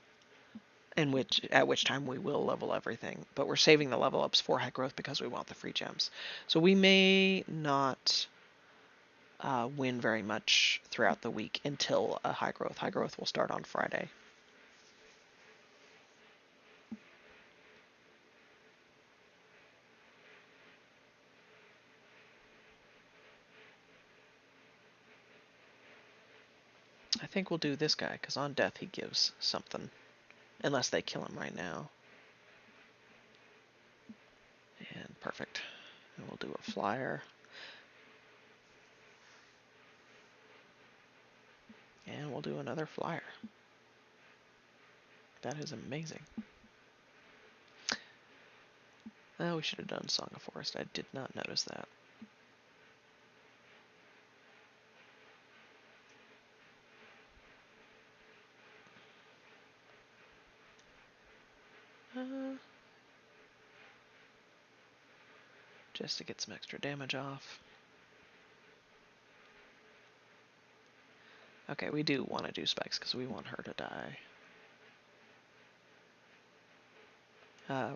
at which time we will level everything. But we're saving the level ups for high growth because we want the free gems. So we may not win very much throughout the week until high growth. High growth will start on Friday. I think we'll do this guy, because on death he gives something. Unless they kill him right now. And perfect. And we'll do a flyer. And we'll do another flyer. That is amazing. Oh, we should have done Song of Forest. I did not notice that. just to get some extra damage off. Okay, we do want to do spikes because we want her to die.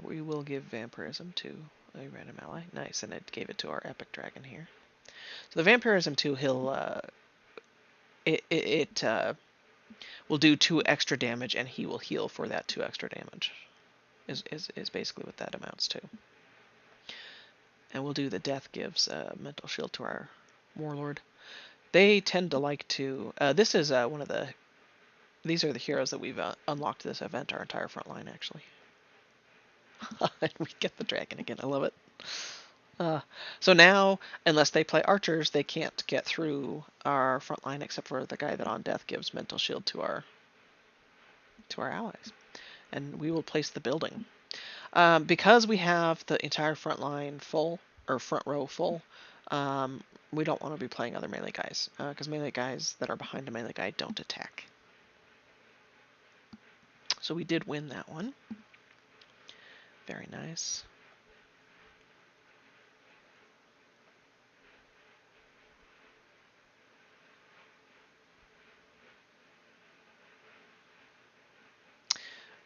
We will give Vampirism to a random ally. Nice, and it gave it to our epic dragon here. So the Vampirism 2, it will do 2 extra damage, and he will heal for that 2 extra damage. Is basically what that amounts to. And we'll do the Death gives mental shield to our warlord. They tend to like to. This is one of the. These are the heroes that we've unlocked this event. Our entire front line, actually. And we get the dragon again. I love it. So now, unless they play archers, they can't get through our front line except for the guy that on death gives mental shield to our allies. And we will place the building. Because we have the entire front line full, or front row full, we don't want to be playing other melee guys, because melee guys that are behind a melee guy don't attack. So we did win that one. Very nice.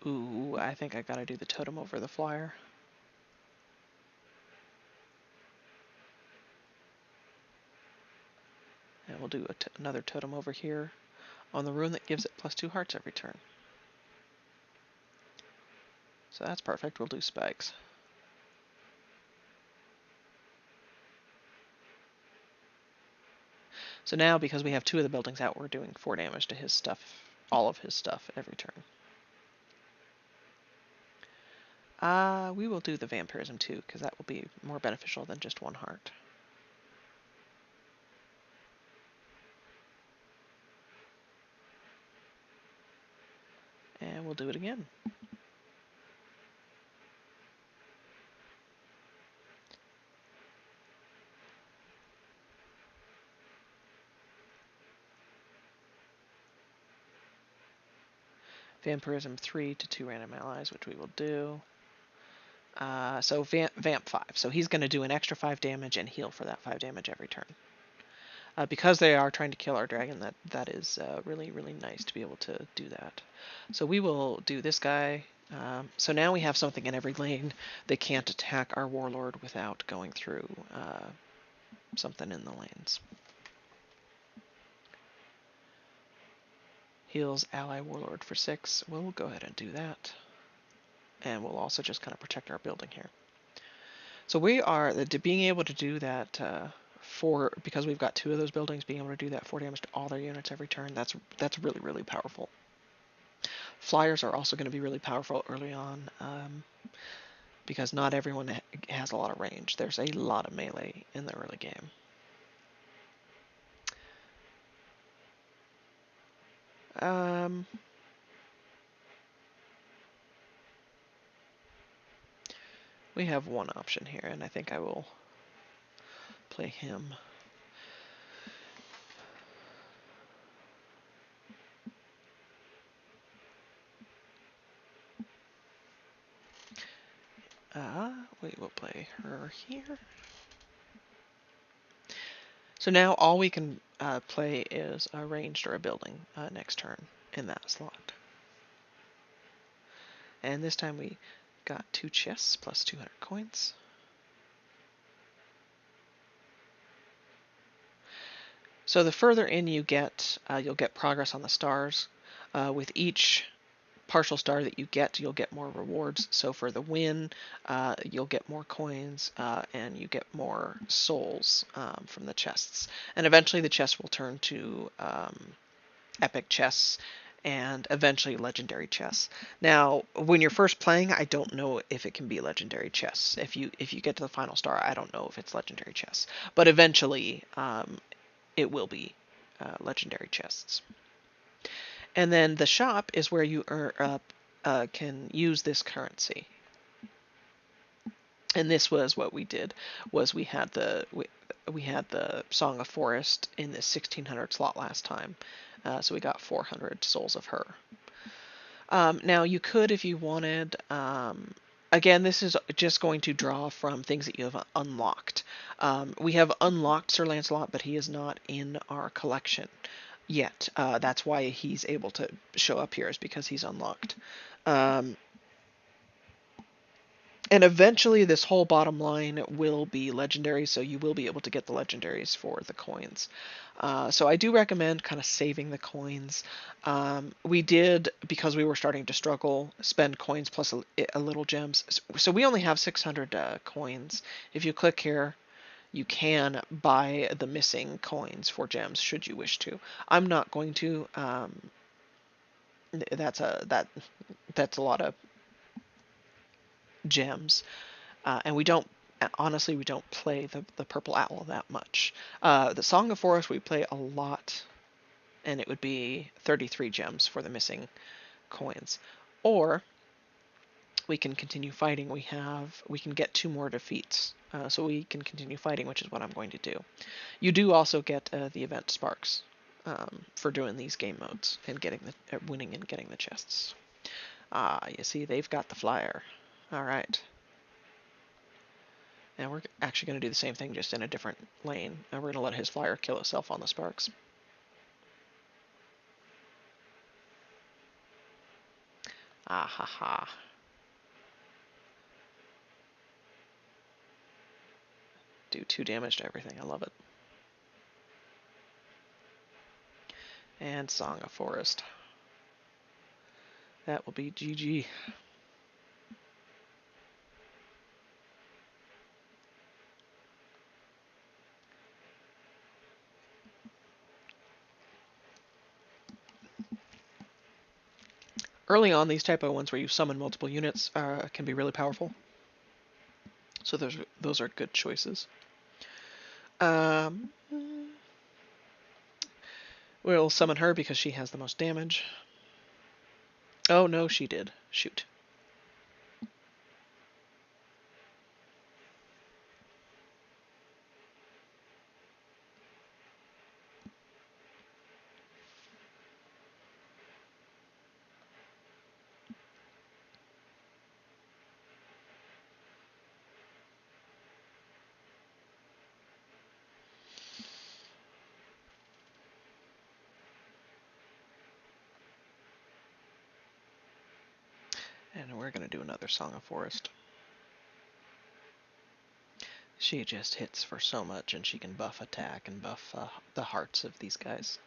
Ooh, I think I gotta do the totem over the flyer. And we'll do another totem over here on the rune that gives it +2 hearts every turn. So that's perfect. We'll do spikes. So now, because we have 2 of the buildings out, we're doing 4 damage to his stuff, all of his stuff, every turn. We will do the Vampirism too, because that will be more beneficial than just 1 heart. And we'll do it again. Vampirism 3 to 2 random allies, which we will do. So Vamp 5. So he's going to do an extra 5 damage and heal for that 5 damage every turn. Because they are trying to kill our dragon, that is really, really nice to be able to do that. So we will do this guy. So now we have something in every lane. They can't attack our warlord without going through something in the lanes. Heals ally warlord for 6. We'll go ahead and do that. And we'll also just kind of protect our building here. So we are being able to do that because we've got 2 of those buildings, being able to do that 4 damage to all their units every turn. That's really, really powerful. Flyers are also going to be really powerful early on because not everyone has a lot of range. There's a lot of melee in the early game. We have one option here, and I think I will play him. We will play her here. So now all we can play is a ranged or a building next turn in that slot. And this time we got 2 chests plus 200 coins. So the further in you get, you'll get progress on the stars. With each partial star that you get, you'll get more rewards. So for the win, you'll get more coins, and you get more souls from the chests. And eventually the chests will turn to epic chests, and eventually legendary chests. Now, when you're first playing, I don't know if it can be legendary chests. If you get to the final star, I don't know if it's legendary chests. But eventually, it will be legendary chests. And then the shop is where you can use this currency. And this was what we did, was we had the Song of Forest in the 1600 slot last time. So we got 400 souls of her. Now you could, if you wanted, Again, this is just going to draw from things that you have unlocked. We have unlocked Sir Lancelot, but he is not in our collection yet. That's why he's able to show up here, is because he's unlocked. Um, and eventually, this whole bottom line will be legendary, so you will be able to get the legendaries for the coins. So I do recommend kind of saving the coins. We did, because we were starting to struggle, spend coins plus a little gems. So we only have 600 coins. If you click here, you can buy the missing coins for gems should you wish to. I'm not going to. That's a lot of gems. And we don't, honestly, we don't play the purple owl that much. The Song of Forest we play a lot, and it would be 33 gems for the missing coins. Or we can continue fighting. We can get 2 more defeats, so we can continue fighting, which is what I'm going to do. You do also get the event sparks for doing these game modes and getting the winning and getting the chests. You see, they've got the flyer. All right. And we're actually going to do the same thing, just in a different lane. And we're going to let his flyer kill itself on the sparks. Ah ha ha. Do 2 damage to everything. I love it. And Song of Forest. That will be GG. Early on, these type of ones where you summon multiple units can be really powerful. So those are good choices. Um, we'll summon her because she has the most damage. Oh no, she did. Shoot. And we're going to do another Song of Forest. She just hits for so much, and she can buff attack and buff the hearts of these guys.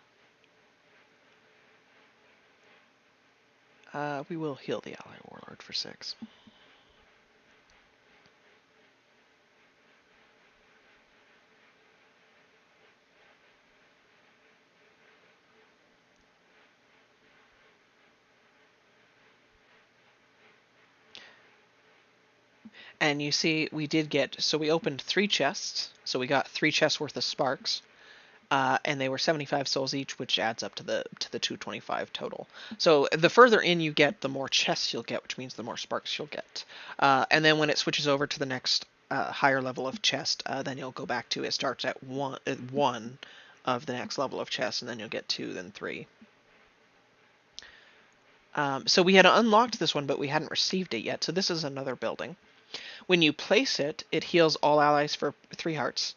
We will heal the Ally Warlord for 6. And you see, we did get, so we opened 3 chests, so we got 3 chests worth of sparks, and they were 75 souls each, which adds up to the 225 total. So the further in you get, the more chests you'll get, which means the more sparks you'll get. And then when it switches over to the next higher level of chest, then you'll go back to, it starts at one of the next level of chest, and then you'll get 2, then 3. So we had unlocked this one, but we hadn't received it yet. So this is another building. When you place it, it heals all allies for 3 hearts.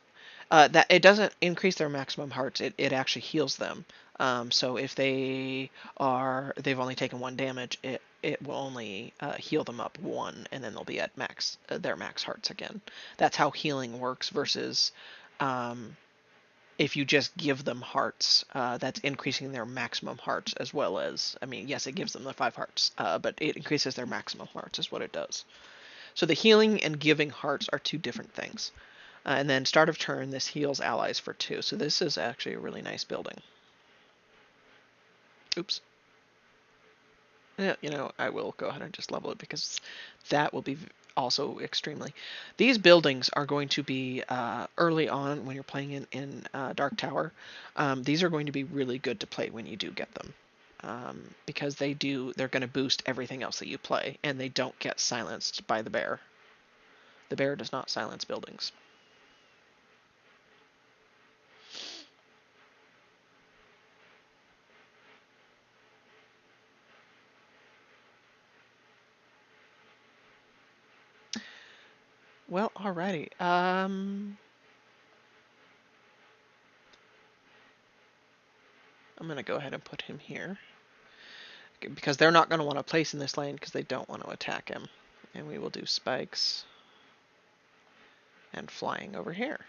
That it doesn't increase their maximum hearts. It actually heals them. So if they've only taken 1 damage, it will only heal them up 1, and then they'll be at their max hearts again. That's how healing works versus if you just give them hearts, that's increasing their maximum hearts as well as, I mean, yes, it gives them the 5 hearts, but it increases their maximum hearts is what it does. So the healing and giving hearts are 2 different things. And then start of turn, this heals allies for 2. So this is actually a really nice building. Oops. Yeah, I will go ahead and just level it because that will be also extremely. These buildings are going to be early on when you're playing in Dark Tower. These are going to be really good to play when you do get them. Because they're going to boost everything else that you play, and they don't get silenced by the bear. The bear does not silence buildings. Well, alrighty. I'm gonna go ahead and put him here because they're not gonna want to place in this lane because they don't want to attack him. And we will do spikes and flying over here.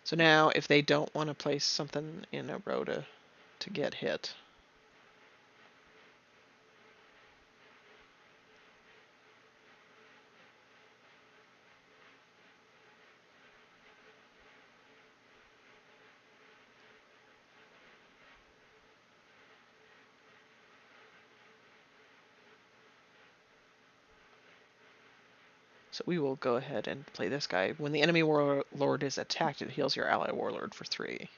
So now, if they don't want to place something in a row to get hit, so we will go ahead and play this guy. When the enemy warlord is attacked, it heals your ally warlord for 3.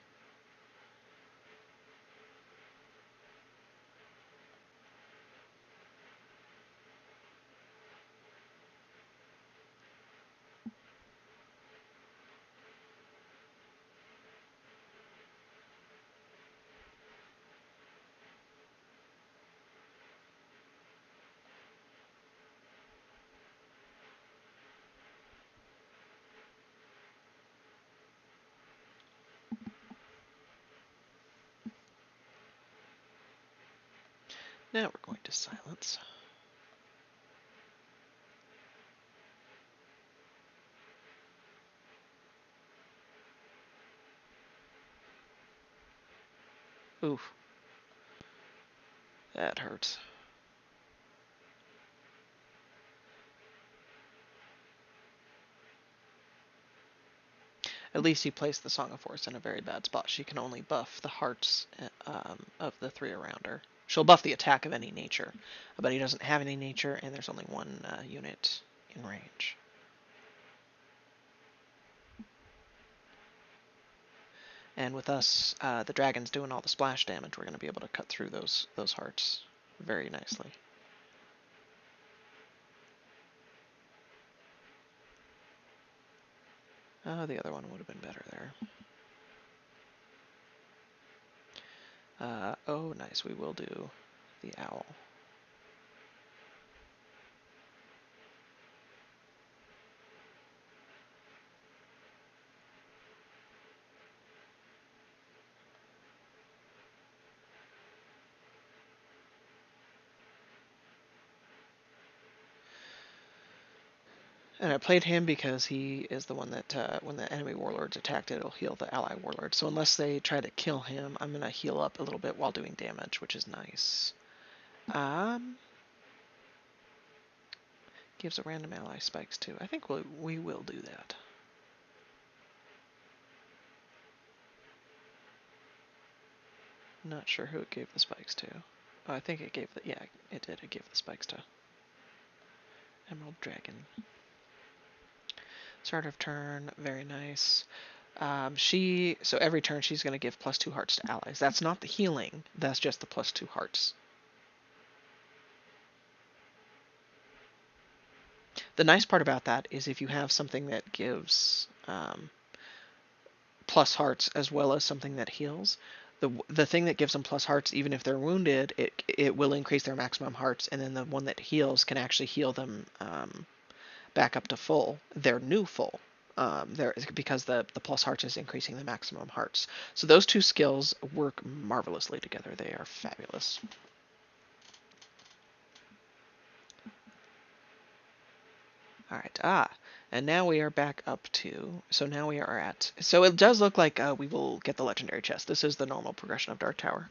Now we're going to silence. Oof. That hurts. At least he placed the Song of Force in a very bad spot. She can only buff the hearts of the 3 around her. She'll buff the attack of any nature, but he doesn't have any nature, and there's only 1 unit in range. And with us, the dragons doing all the splash damage, we're going to be able to cut through those hearts very nicely. The other one would have been better there. Oh, nice. We will do the owl. And I played him because he is the one that, when the enemy warlord's attacked, it'll heal the ally warlord. So unless they try to kill him, I'm going to heal up a little bit while doing damage, which is nice. Gives a random ally spikes too. I think we will do that. Not sure who it gave the spikes to. Oh, I think it gave the, yeah, it did. It gave the spikes to Emerald Dragon. Start of turn, very nice. So every turn she's going to give +2 hearts to allies. That's not the healing, that's just the +2 hearts. The nice part about that is if you have something that gives plus hearts as well as something that heals, the thing that gives them plus hearts, even if they're wounded, it will increase their maximum hearts, and then the one that heals can actually heal them back up to full, their new full. Because the plus hearts is increasing the maximum hearts. So those 2 skills work marvelously together. They are fabulous. All right. And now we are back up to. So now we are at. So it does look like we will get the legendary chest. This is the normal progression of Dark Tower.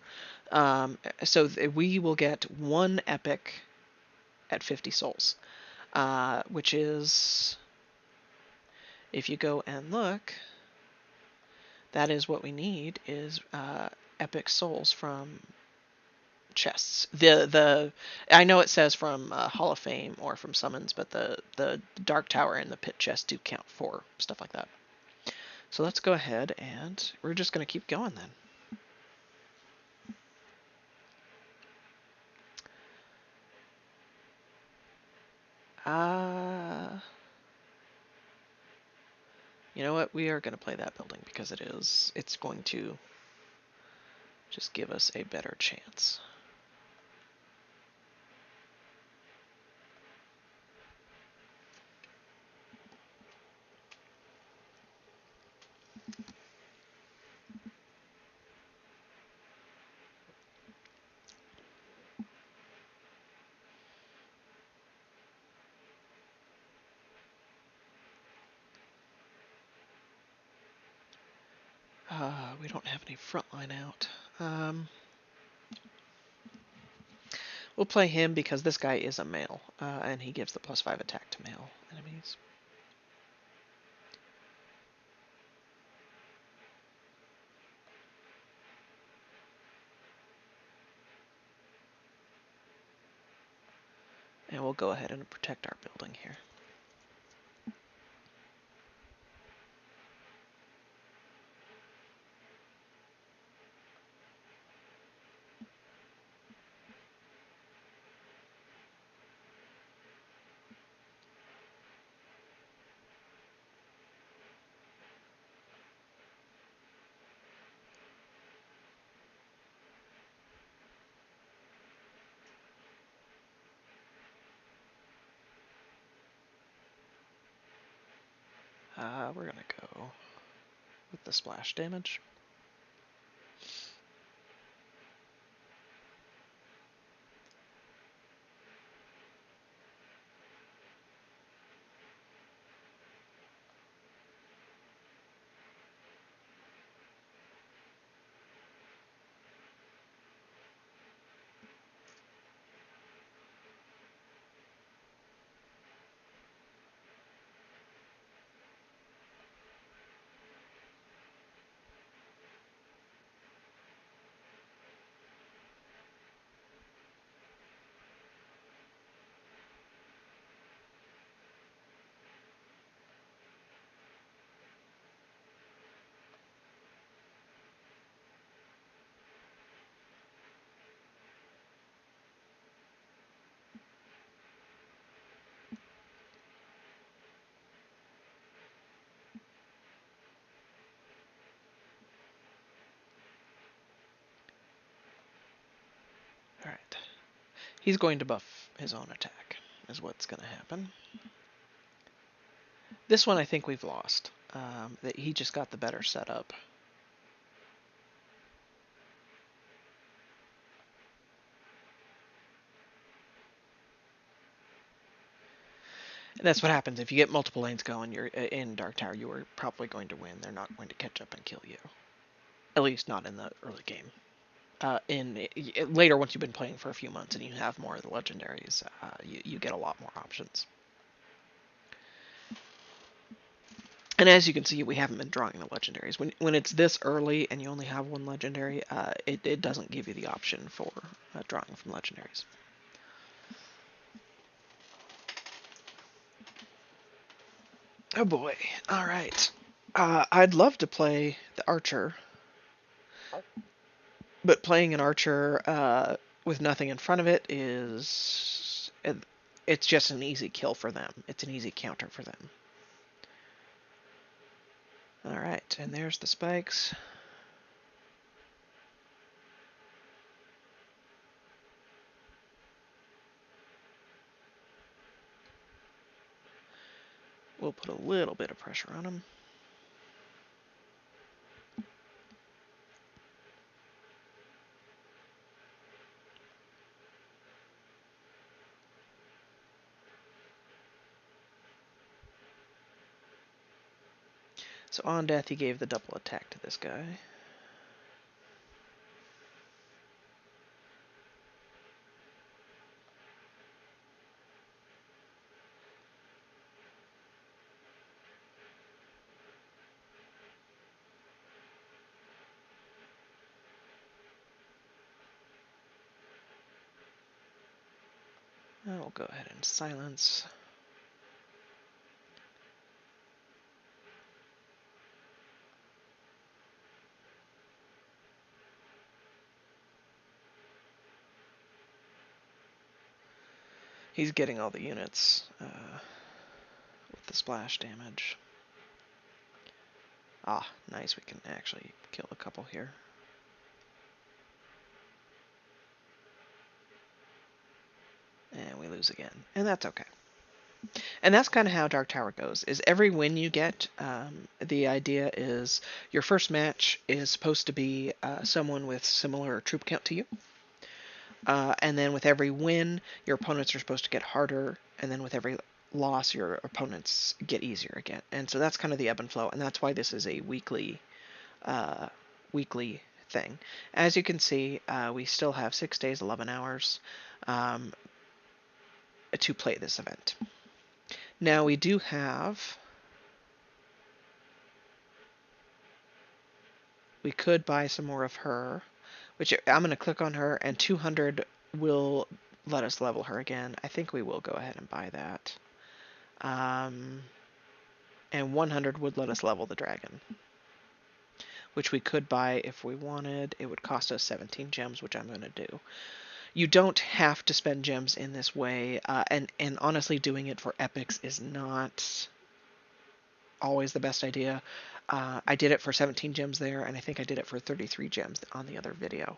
We will get 1 epic at 50 souls, which is, if you go and look, that is what we need, is epic souls from chests. I know it says from Hall of Fame or from summons, but the Dark Tower and the Pit chest do count for stuff like that. So let's go ahead and we're just going to keep going then. You know what? We are going to play that building because it's going to just give us a better chance. We don't have any frontline out. We'll play him because this guy is a male, and he gives the +5 attack to male enemies. And we'll go ahead and protect our building here. We're gonna go with the splash damage. Alright. He's going to buff his own attack, is what's going to happen. This one I think we've lost. That he just got the better setup. And that's what happens if you get multiple lanes going. You're in Dark Tower. You are probably going to win. They're not going to catch up and kill you. At least not in the early game. Later, once you've been playing for a few months and you have more of the legendaries, you get a lot more options. And as you can see, we haven't been drawing the legendaries. When it's this early and you only have one legendary, it doesn't give you the option for drawing from legendaries. Oh boy. All right. I'd love to play the archer, but playing an archer with nothing in front of it it's just an easy kill for them. It's an easy counter for them. All right, and there's the spikes. We'll put a little bit of pressure on him. So on death, he gave the double attack to this guy. I'll go ahead and silence. He's getting all the units with the splash damage. Ah, nice. We can actually kill a couple here. And we lose again. And that's okay. And that's kind of how Dark Tower goes, is every win you get, the idea is your first match is supposed to be someone with similar troop count to you. And then with every win, your opponents are supposed to get harder, and then with every loss, your opponents get easier again. And so that's kind of the ebb and flow, and that's why this is a weekly uh, weekly thing. As you can see, we still have 6 days, 11 hours um, to play this event. Now we do have, we could buy some more of her, which I'm going to click on her, and 200 will let us level her again. I think we will go ahead and buy that. And 100 would let us level the dragon, which we could buy if we wanted. It would cost us 17 gems, which I'm going to do. You don't have to spend gems in this way, and honestly, doing it for epics is not always the best idea. I did it for 17 gems there, and I think I did it for 33 gems on the other video.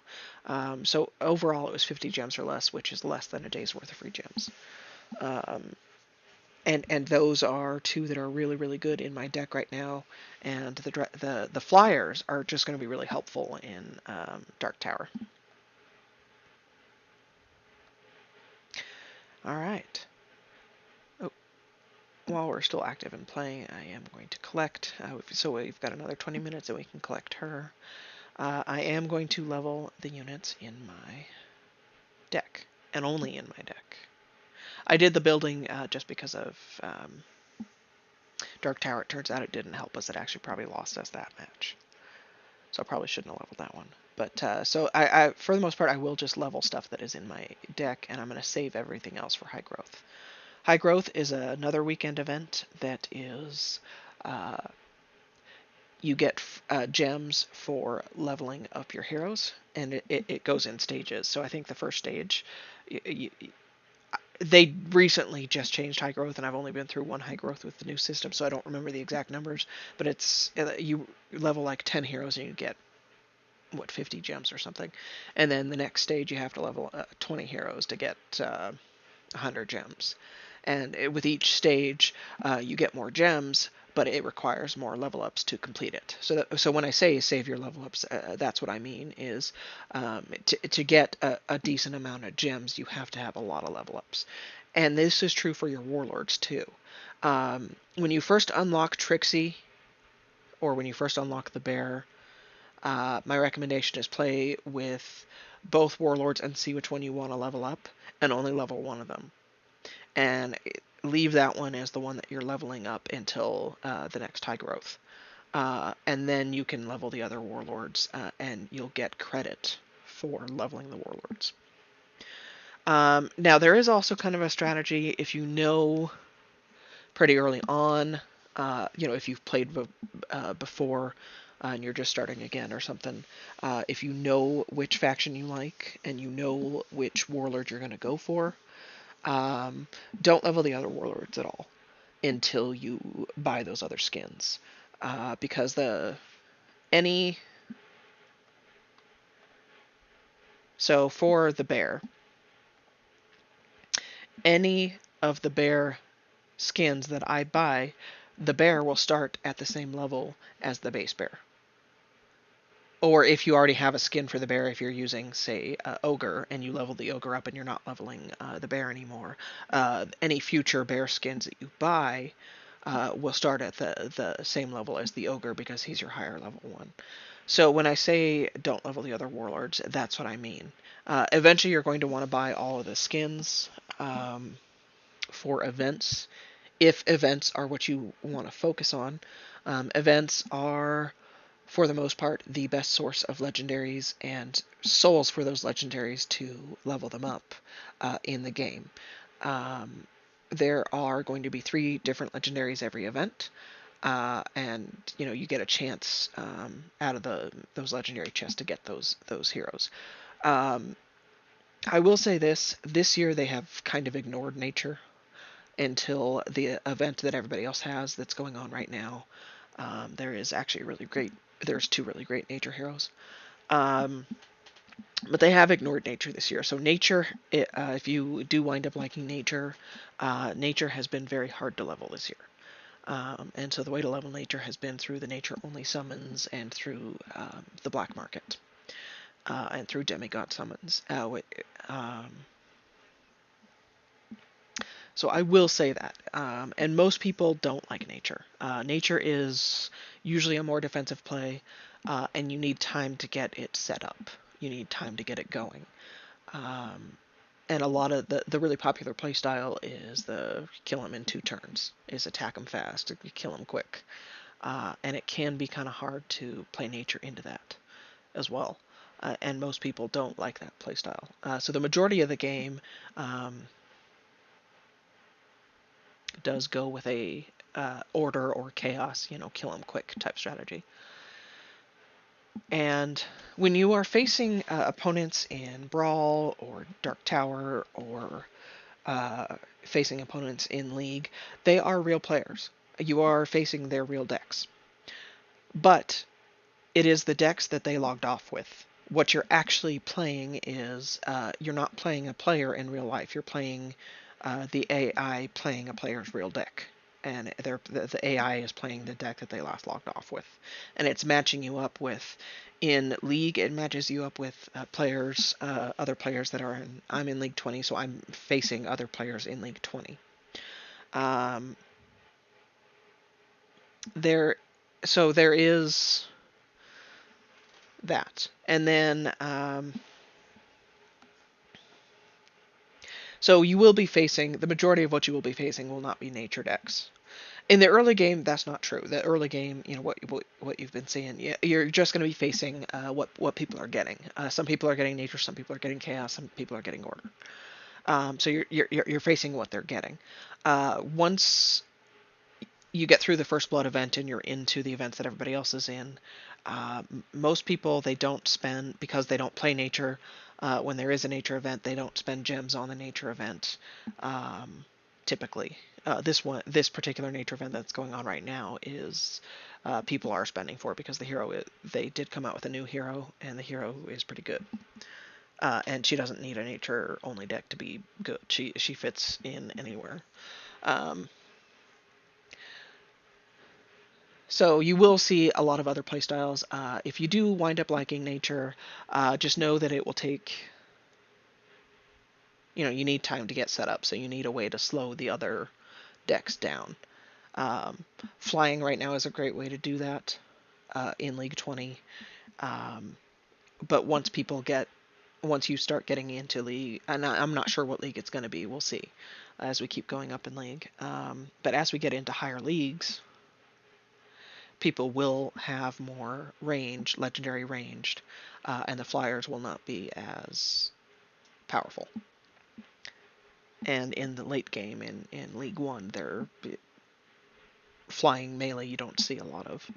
So overall, it was 50 gems or less, which is less than a day's worth of free gems. And those are two that are really, really good in my deck right now. And the flyers are just going to be really helpful in Dark Tower. All right. Oh, while we're still active in play, I am going to collect. So we've got another 20 minutes and we can collect her. I am going to level the units in my deck, and only in my deck. I did the building just because of Dark Tower. It turns out it didn't help us. It actually probably lost us that match. So I probably shouldn't have leveled that one. But so I, for the most part, I will just level stuff that is in my deck, and I'm going to save everything else for High Growth. High Growth is another weekend event that is, you get gems for leveling up your heroes, and it goes in stages. So I think the first stage, they recently just changed High Growth, and I've only been through one High Growth with the new system, so I don't remember the exact numbers, but it's, you level like 10 heroes and you get, 50 gems or something. And then the next stage you have to level 20 heroes to get 100 gems. And with each stage you get more gems, but it requires more level ups to complete it. So when I say save your level ups, that's what I mean is to get a decent amount of gems, you have to have a lot of level ups. And this is true for your warlords too. When you first unlock Trixie, or when you first unlock the bear, my recommendation is play with both warlords and see which one you want to level up, and only level one of them. And leave that one as the one that you're leveling up until the next High Growth. And then you can level the other warlords, and you'll get credit for leveling the warlords. Now, there is also kind of a strategy if you know pretty early on, if you've played before, and you're just starting again or something, if you know which faction you like and you know which warlord you're going to go for, don't level the other warlords at all until you buy those other skins. Because so for the bear, any of the bear skins that I buy, the bear will start at the same level as the base bear. Or if you already have a skin for the bear, if you're using, say, Ogre, and you level the Ogre up and you're not leveling the bear anymore, any future bear skins that you buy will start at the same level as the Ogre because he's your higher level one. So when I say don't level the other warlords, that's what I mean. Eventually you're going to want to buy all of the skins for events, if events are what you want to focus on. Events are, for the most part, the best source of legendaries and souls for those legendaries to level them up in the game. There are going to be 3 different legendaries every event, and you get a chance out of those legendary chests to get those heroes. I will say this year they have kind of ignored nature until the event that everybody else has that's going on right now. There is actually there's 2 really great nature heroes. But they have ignored nature this year. So nature, if you do wind up liking nature, nature has been very hard to level this year. And so the way to level nature has been through the nature-only summons and through the black market. And through demigod summons. So I will say that. And most people don't like nature. Nature is usually a more defensive play. and you need time to get it set up. You need time to get it going. And a lot of the really popular playstyle is the kill him in 2 turns, is attack him fast, kill him quick. And it can be kind of hard to play nature into that as well. And most people don't like that playstyle. So the majority of the game does go with a order or chaos, kill him quick type strategy. And when you are facing opponents in Brawl or Dark Tower or facing opponents in League, they are real players. You are facing their real decks. But it is the decks that they logged off with. What you're actually playing is you're not playing a player in real life. You're playing the AI playing a player's real deck. And the AI is playing the deck that they last logged off with. And it's matching you up with, in League, it matches you up with players, other players that are in, I'm in League 20, so I'm facing other players in League 20. There, so there is that. And then, so you will be facing, the majority of what you will be facing will not be nature decks. In the early game, that's not true. The early game, what you've been seeing, you're just going to be facing what people are getting. Some people are getting nature, some people are getting chaos, some people are getting order. So you're facing what they're getting. Once you get through the first blood event and you're into the events that everybody else is in, most people, they don't spend, because they don't play nature. When there is a nature event, they don't spend gems on the nature event. Typically, this particular nature event that's going on right now is people are spending for it because they did come out with a new hero, and the hero is pretty good. And she doesn't need a nature only deck to be good. She fits in anywhere. So you will see a lot of other playstyles. If you do wind up liking nature, just know that it will take, you need time to get set up, so you need a way to slow the other decks down. Flying right now is a great way to do that in League 20. But once you start getting into League, and I'm not sure what league it's going to be, we'll see as we keep going up in League. But as we get into higher leagues, people will have more range, legendary ranged, and the flyers will not be as powerful. And in the late game, in League 1, they're flying melee you don't see a lot of.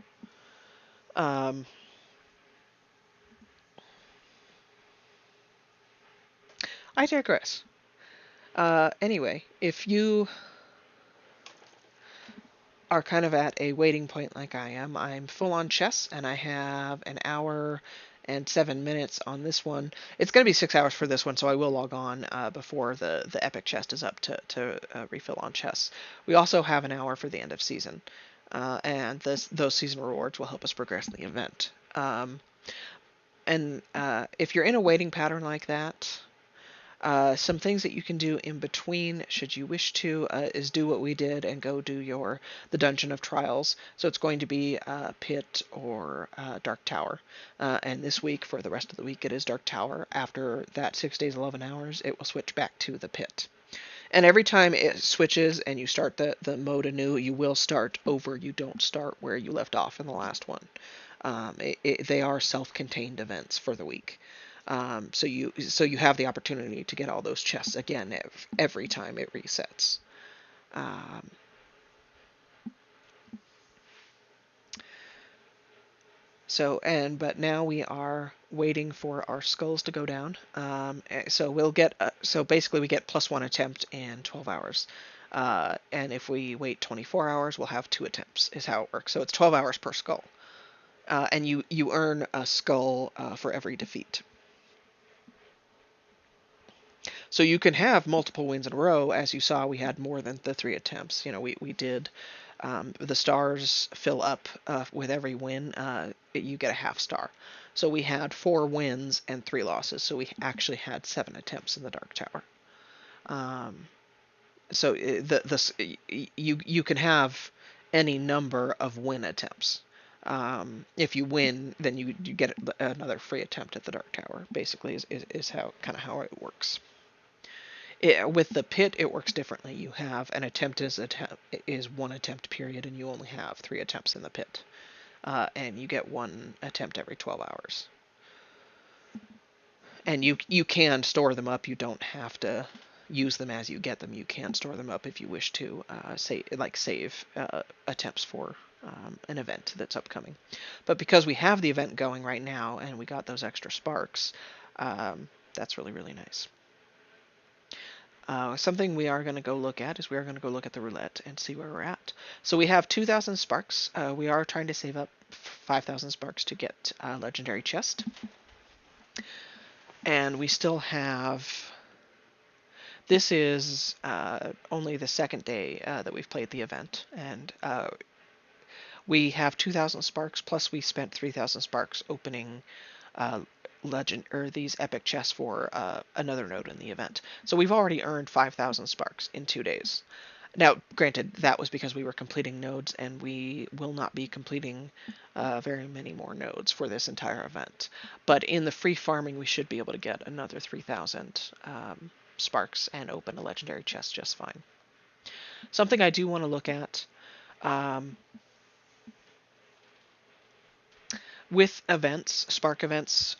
I digress. Anyway, if you are kind of at a waiting point like I am, I'm full on chess, and I have an hour and 7 minutes on this one. It's going to be 6 hours for this one, so I will log on before the epic chest is up to refill on chess. We also have an hour for the end of season, and those season rewards will help us progress in the event. And if you're in a waiting pattern like that, some things that you can do in between, should you wish to, is do what we did and go do the Dungeon of Trials. So it's going to be Pit or Dark Tower. And this week, for the rest of the week, it is Dark Tower. After that 6 days, 11 hours, it will switch back to the Pit. And every time it switches and you start the mode anew, you will start over. You don't start where you left off in the last one. They are self-contained events for the week. So you have the opportunity to get all those chests again every time it resets. But now we are waiting for our skulls to go down. So we'll get so basically we get +1 attempt in 12 hours. And if we wait 24 hours, we'll have 2 attempts, is how it works. So it's 12 hours per skull. And you earn a skull for every defeat. So you can have multiple wins in a row. As you saw, we had more than the 3 attempts. We did. The stars fill up with every win. You get a half star. So we had 4 wins and 3 losses. So we actually had 7 attempts in the Dark Tower. So you can have any number of win attempts. If you win, then you get another free attempt at the Dark Tower. Basically, is how kind of how it works. With the pit, it works differently. You have an attempt is one attempt period, and you only have 3 attempts in the pit, and you get one attempt every 12 hours. And you can store them up. You don't have to use them as you get them. You can store them up if you wish to save attempts for an event that's upcoming. But because we have the event going right now and we got those extra sparks, that's really, really nice. Something we are going to go look at is we are going to go look at the roulette and see where we're at. So we have 2,000 sparks. We are trying to save up 5,000 sparks to get a legendary chest. And we still have... This is only the second day that we've played the event. And we have 2,000 sparks, plus we spent 3,000 sparks opening these epic chests for another node in the event. So we've already earned 5,000 sparks in 2 days. Now, granted, that was because we were completing nodes, and we will not be completing very many more nodes for this entire event. But in the free farming, we should be able to get another 3,000 sparks and open a legendary chest just fine. Something I do want to look at with events, spark events,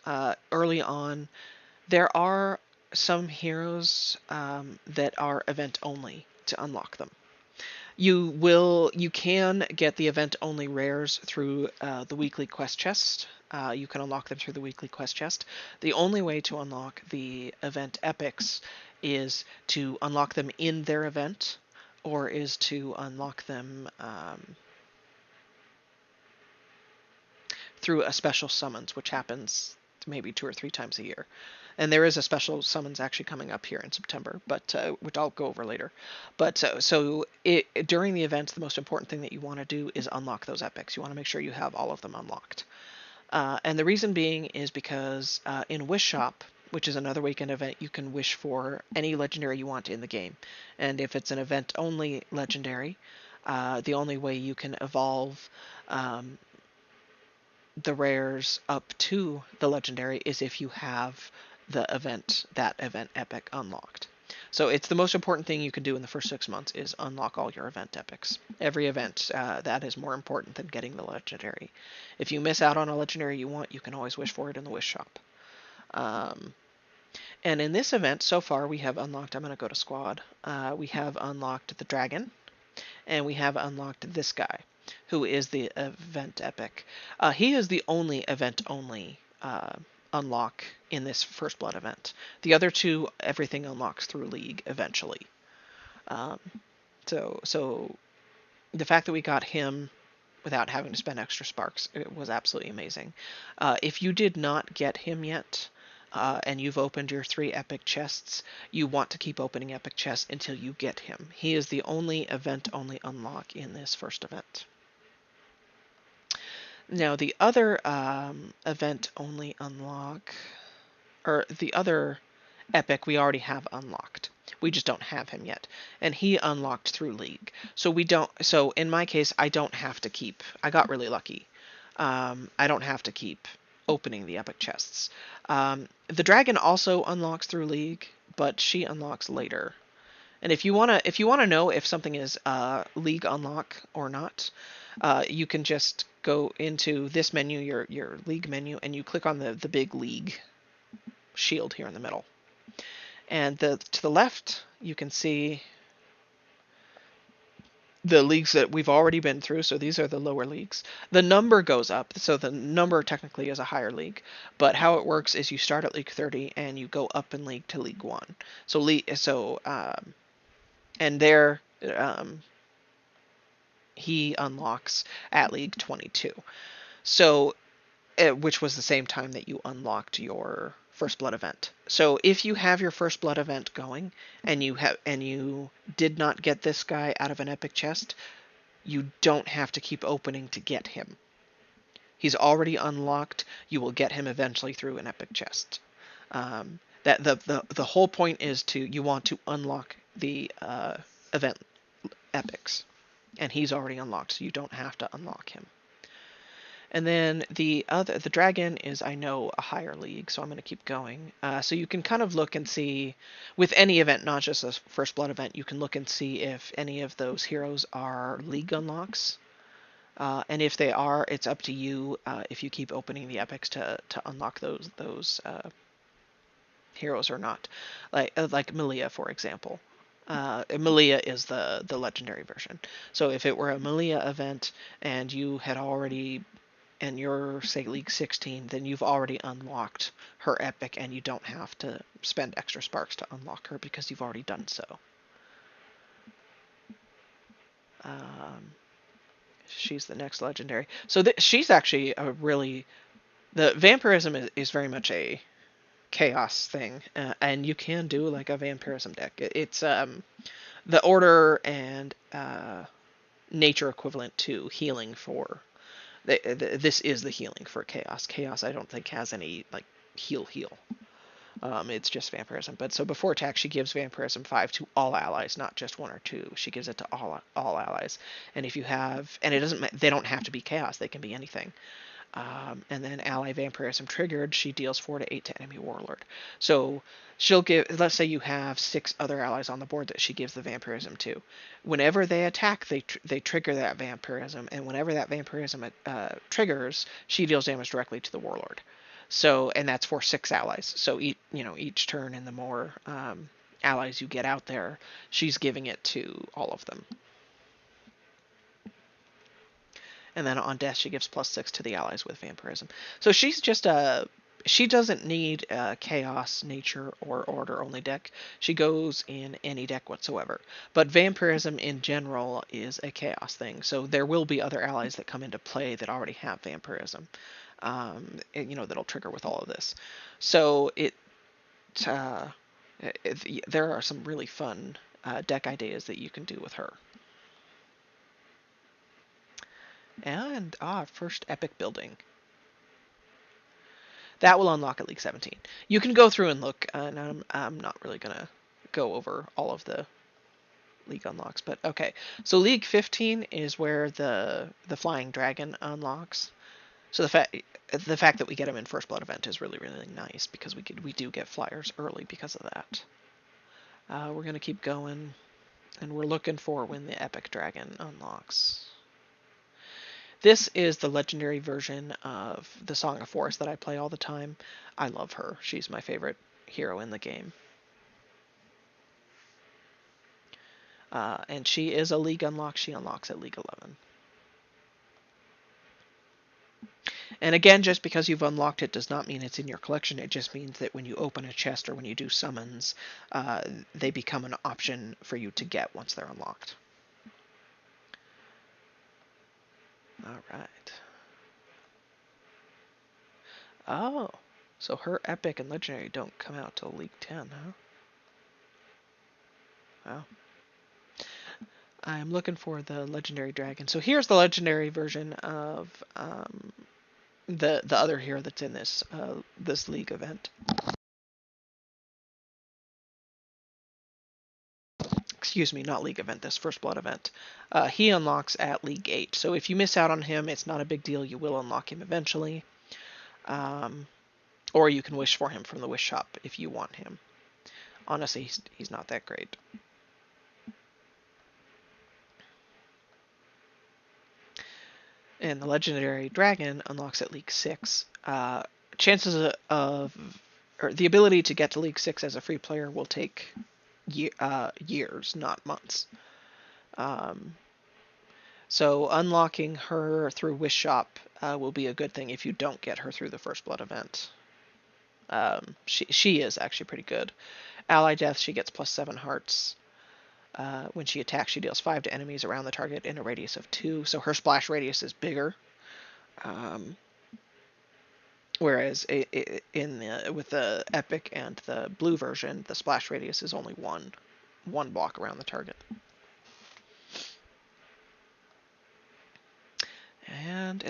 early on, there are some heroes that are event only to unlock them. You can get the event only rares through the weekly quest chest. You can unlock them through the weekly quest chest. The only way to unlock the event epics is to unlock them in their event, or is to unlock them through a special summons, which happens maybe 2 or 3 times a year. And there is a special summons actually coming up here in September, but which I'll go over later. But during the events, the most important thing that you want to do is unlock those epics. You want to make sure you have all of them unlocked. And the reason being is because in Wish Shop, which is another weekend event, you can wish for any legendary you want in the game. And if it's an event-only legendary, the only way you can evolve the rares up to the legendary is if you have that event epic unlocked. So it's the most important thing you can do in the first 6 months is unlock all your event epics. Every event that is more important than getting the legendary. If you miss out on a legendary you want, you can always wish for it in the wish shop. And in this event, so far, we have unlocked, I'm going to go to squad, we have unlocked the dragon, and we have unlocked this guy, who is the event epic. He is the only event-only unlock in this First Blood event. The other two, everything unlocks through League eventually. So the fact that we got him without having to spend extra sparks, it was absolutely amazing. If you did not get him yet, and you've opened your 3 epic chests, you want to keep opening epic chests until you get him. He is the only event-only unlock in this first event. Now, the other event-only unlock, or the other epic we already have unlocked. We just don't have him yet. And he unlocked through League. So in my case, I don't have to keep, I got really lucky. I don't have to keep opening the epic chests. The dragon also unlocks through League, but she unlocks later. And if you wanna know if something is League unlock or not, you can just go into this menu, your League menu, and you click on the big League shield here in the middle. And to the left, you can see the leagues that we've already been through, so these are the lower leagues. The number goes up, so the number technically is a higher league, but how it works is you start at League 30 and you go up in League to League 1. And there he unlocks at League 22. So, which was the same time that you unlocked your First Blood event. So if you have your First Blood event going and you did not get this guy out of an epic chest, you don't have to keep opening to get him. He's already unlocked. You will get him eventually through an epic chest. That the whole point is you want to unlock the event epics, and he's already unlocked, so you don't have to unlock him. And then the dragon is, I know, a higher league, so I'm going to keep going. So you can kind of look and see, with any event, not just a First Blood event, you can look and see if any of those heroes are league unlocks. And if they are, it's up to you if you keep opening the epics to unlock those heroes or not. Like Malia, for example. Malia is the legendary version. So if it were a Malia event and you had already, and you're say League 16, then you've already unlocked her epic, and you don't have to spend extra sparks to unlock her because you've already done so. Um, she's the next legendary. So she's actually a really, the vampirism is very much a chaos thing, and you can do like a vampirism deck. It's the order and nature equivalent to healing for. This is the healing for chaos. Chaos, I don't think, has any like heal. It's just vampirism. But so before attack, she gives vampirism 5 to all allies, not just 1 or 2. She gives it to all allies. And if you have, and it doesn't, they don't have to be chaos. They can be anything. And then ally vampirism triggered, she deals 4 to 8 to enemy warlord. So she'll give, let's say you have 6 other allies on the board that she gives the vampirism to. Whenever they attack, they trigger that vampirism, and whenever that vampirism triggers, she deals damage directly to the warlord. So, and that's for 6 allies. So each turn, and the more allies you get out there, she's giving it to all of them. And then on death, she gives +6 to the allies with vampirism. So she's just she doesn't need a chaos, nature, or order only deck. She goes in any deck whatsoever. But vampirism in general is a chaos thing. So there will be other allies that come into play that already have vampirism. That'll trigger with all of this. So there are some really fun deck ideas that you can do with her. And first epic building. That will unlock at League 17. You can go through and look, and I'm not really going to go over all of the League unlocks, but okay. So League 15 is where the Flying Dragon unlocks. So the fact that we get him in First Blood event is really, really nice, because we do get flyers early because of that. We're going to keep going, and we're looking for when the Epic Dragon unlocks. This is the legendary version of the Song of Forest that I play all the time. I love her. She's my favorite hero in the game. And she is a League unlock. She unlocks at League 11. And again, just because you've unlocked it does not mean it's in your collection. It just means that when you open a chest or when you do summons, they become an option for you to get once they're unlocked. All right. Oh, so her epic and legendary don't come out till League 10, huh? Wow. I'm looking for the legendary dragon. So here's the legendary version of the other hero that's in this this League event. Excuse me, not League event, this First Blood event. He unlocks at League 8. So if you miss out on him, it's not a big deal. You will unlock him eventually. Or you can wish for him from the wish shop if you want him. Honestly, he's not that great. And the legendary dragon unlocks at League 6. Chances or the ability to get to League 6 as a free player will take years, not months. So unlocking her through Wish Shop will be a good thing if you don't get her through the First Blood event. She is actually pretty good. Ally death, she gets +7 hearts. When she attacks, she deals 5 to enemies around the target in a radius of 2. So her splash radius is bigger. Whereas with the epic and the blue version, the splash radius is only one block around the target. And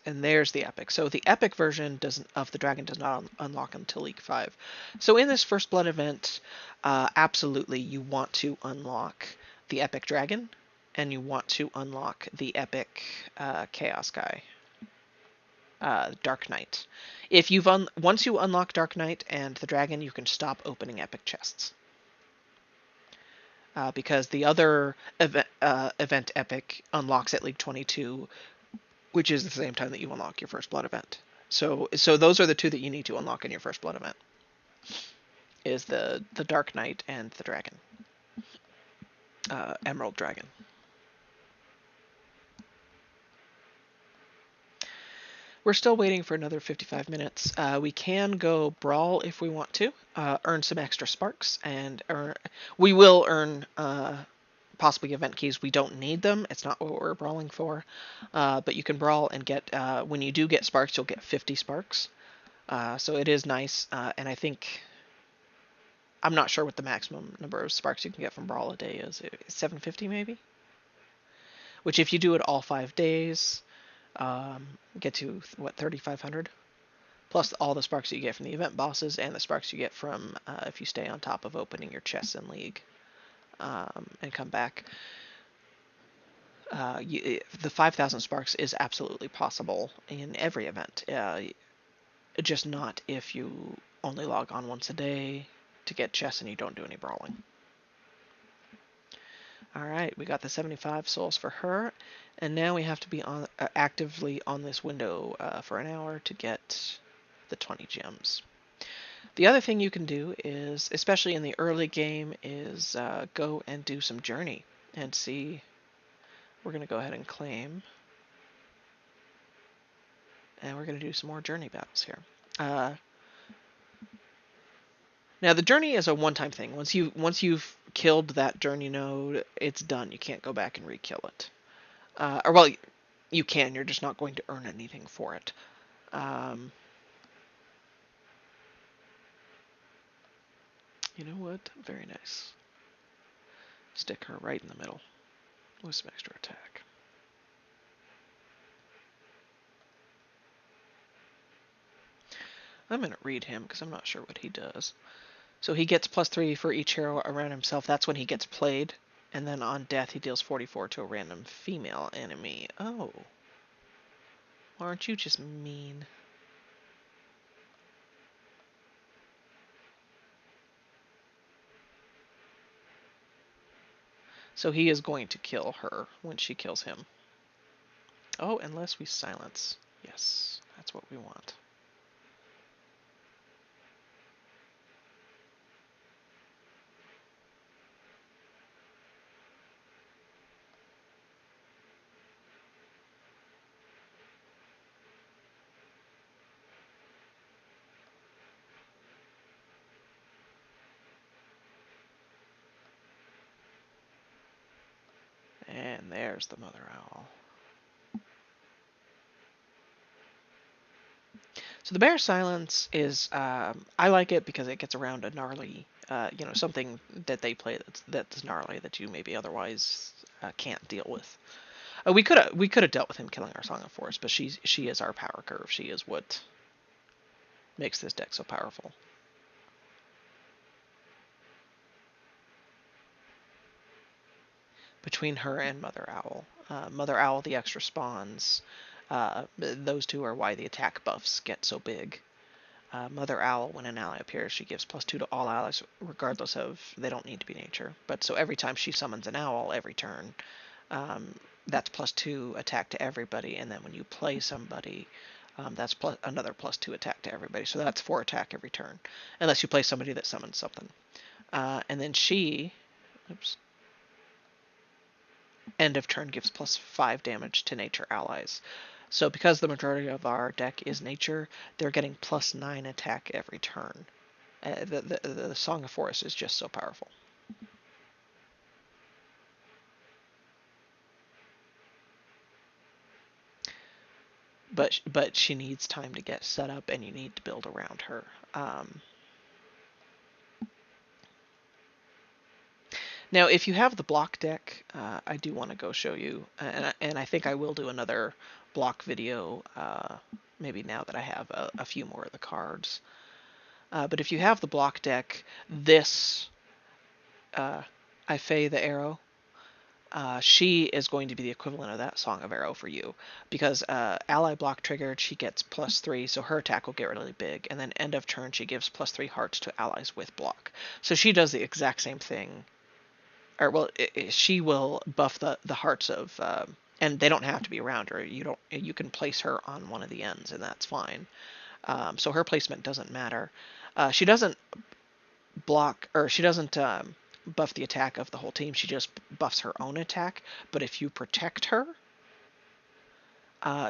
there's the epic. So the epic version of the dragon does not unlock until League 5. So in this First Blood event, absolutely you want to unlock the epic dragon, and you want to unlock the epic chaos guy. Dark Knight. If you've once you unlock Dark Knight and the Dragon, you can stop opening epic chests. Because the other event epic unlocks at League 22, which is the same time that you unlock your First Blood event. So those are the two that you need to unlock in your First Blood event. Is the Dark Knight and the Dragon, Emerald Dragon. We're still waiting for another 55 minutes. We can go brawl if we want to, earn some extra sparks, and we will earn possibly event keys. We don't need them. It's not what we're brawling for. But you can brawl and get, when you do get sparks, you'll get 50 sparks. So it is nice, and I think, I'm not sure what the maximum number of sparks you can get from brawl a day is. 750 maybe? Which if you do it all 5 days, get to, what, 3,500? Plus all the sparks that you get from the event bosses and the sparks you get from if you stay on top of opening your chests in League and come back. The 5,000 sparks is absolutely possible in every event. Just not if you only log on once a day to get chests and you don't do any brawling. Alright, we got the 75 souls for her, and now we have to be actively on this window for an hour to get the 20 gems. The other thing you can do is, especially in the early game, is go and do some journey and see. We're going to go ahead and claim, and we're going to do some more journey battles here. Now the journey is a one-time thing. Once you've killed that journey node, it's done. You can't go back and re-kill it. Or well, you can. You're just not going to earn anything for it. You know what? Very nice. Stick her right in the middle with some extra attack. I'm going to read him because I'm not sure what he does. So he gets +3 for each hero around himself. That's when he gets played. And then on death, he deals 44 to a random female enemy. Oh. Aren't you just mean? So he is going to kill her when she kills him. Oh, unless we silence. Yes, that's what we want. And there's the mother owl. So the bear silence is, I like it because it gets around a gnarly, something that they play that's gnarly that you maybe otherwise can't deal with. We could have dealt with him killing our Song of Force, but she is our power curve. She is what makes this deck so powerful. Between her and Mother Owl. Mother Owl, the extra spawns. Those two are why the attack buffs get so big. Mother Owl, when an ally appears, she gives +2 to all allies, regardless of, they don't need to be nature. But so every time she summons an owl every turn, that's +2 attack to everybody. And then when you play somebody, that's another +2 attack to everybody. So that's 4 attack every turn, unless you play somebody that summons something. And then she, oops, end of turn gives +5 damage to nature allies. So because the majority of our deck is nature, they're getting +9 attack every turn. The Song of Forest is just so powerful. But she needs time to get set up, and you need to build around her. Now, if you have the block deck, I do want to go show you, and I think I will do another block video, maybe now that I have a few more of the cards. But if you have the block deck, this, Ifei the Arrow, she is going to be the equivalent of that Song of Arrow for you, because ally block triggered, she gets +3, so her attack will get really big, and then end of turn she gives +3 hearts to allies with block. So she does the exact same thing, or well, she will buff the hearts of, and they don't have to be around her. You can place her on one of the ends, and that's fine. So her placement doesn't matter. She doesn't block, or she doesn't buff the attack of the whole team. She just buffs her own attack. But if you protect her,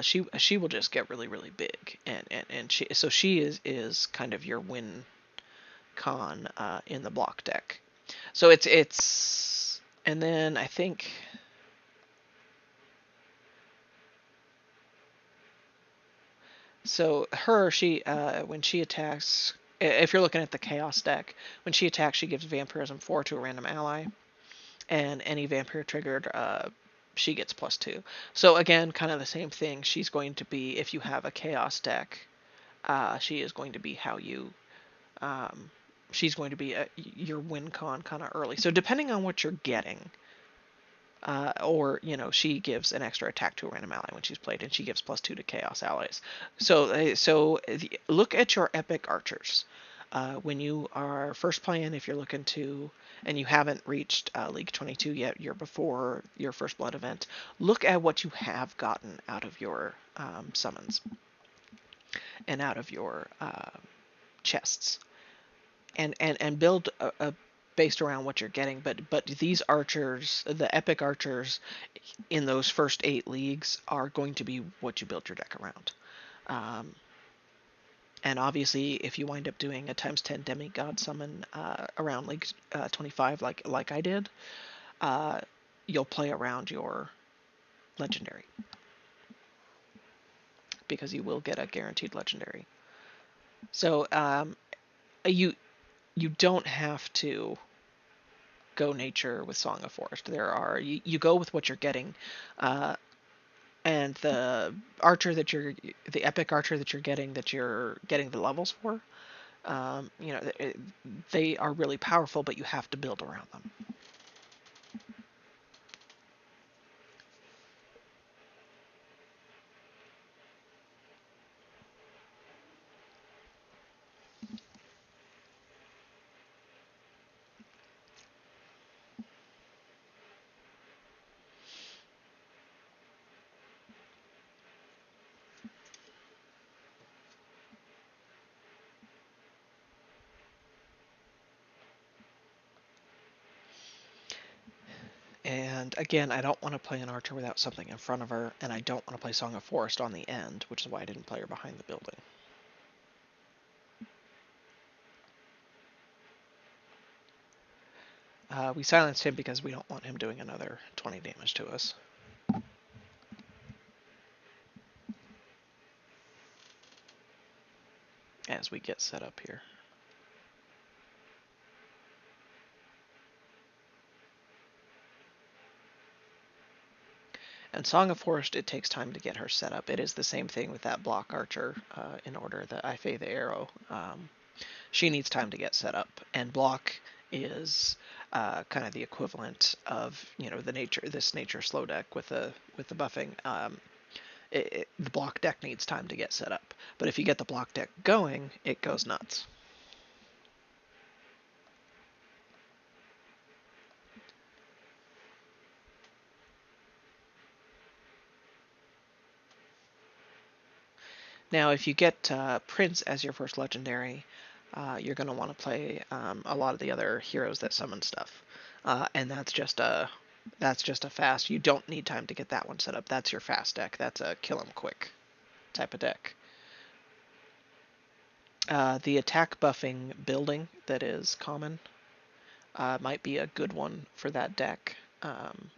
she will just get really really big, and she is kind of your win con in the block deck. So it's and then I think. So she when she attacks, if you're looking at the chaos deck, when she attacks, she gives vampirism 4 to a random ally, and any vampire triggered, she gets +2. So again, kind of the same thing. She's going to be, if you have a chaos deck, she is going to be how you. She's going to be your win con kind of early. So depending on what you're getting, or she gives an extra attack to a random ally when she's played, and she gives +2 to chaos allies. So look at your epic archers. When you are first playing, if you're looking to, and you haven't reached League 22 yet, you're before your first blood event, look at what you have gotten out of your summons and out of your chests, and build a based around what you're getting. But these archers, the epic archers in those first 8 leagues, are going to be what you build your deck around. And obviously, if you wind up doing a ×10 demigod summon around League 25, like I did, you'll play around your legendary, because you will get a guaranteed legendary. So you don't have to go nature with Song of Forest. You go with what you're getting, and the epic archer that you're getting the levels for. They are really powerful, but you have to build around them. And again, I don't want to play an archer without something in front of her, and I don't want to play Song of Forest on the end, which is why I didn't play her behind the building. We silenced him because we don't want him doing another 20 damage to us. As we get set up here. And Song of Forest, it takes time to get her set up. It is the same thing with that block archer in order that I Fae the Arrow. She needs time to get set up, and block is kind of the equivalent of this nature slow deck with the buffing. The block deck needs time to get set up, but if you get the block deck going, it goes nuts. Now, if you get Prince as your first legendary, you're going to want to play a lot of the other heroes that summon stuff, and that's just a fast. You don't need time to get that one set up. That's your fast deck. That's a kill him quick type of deck. The attack buffing building that is common might be a good one for that deck,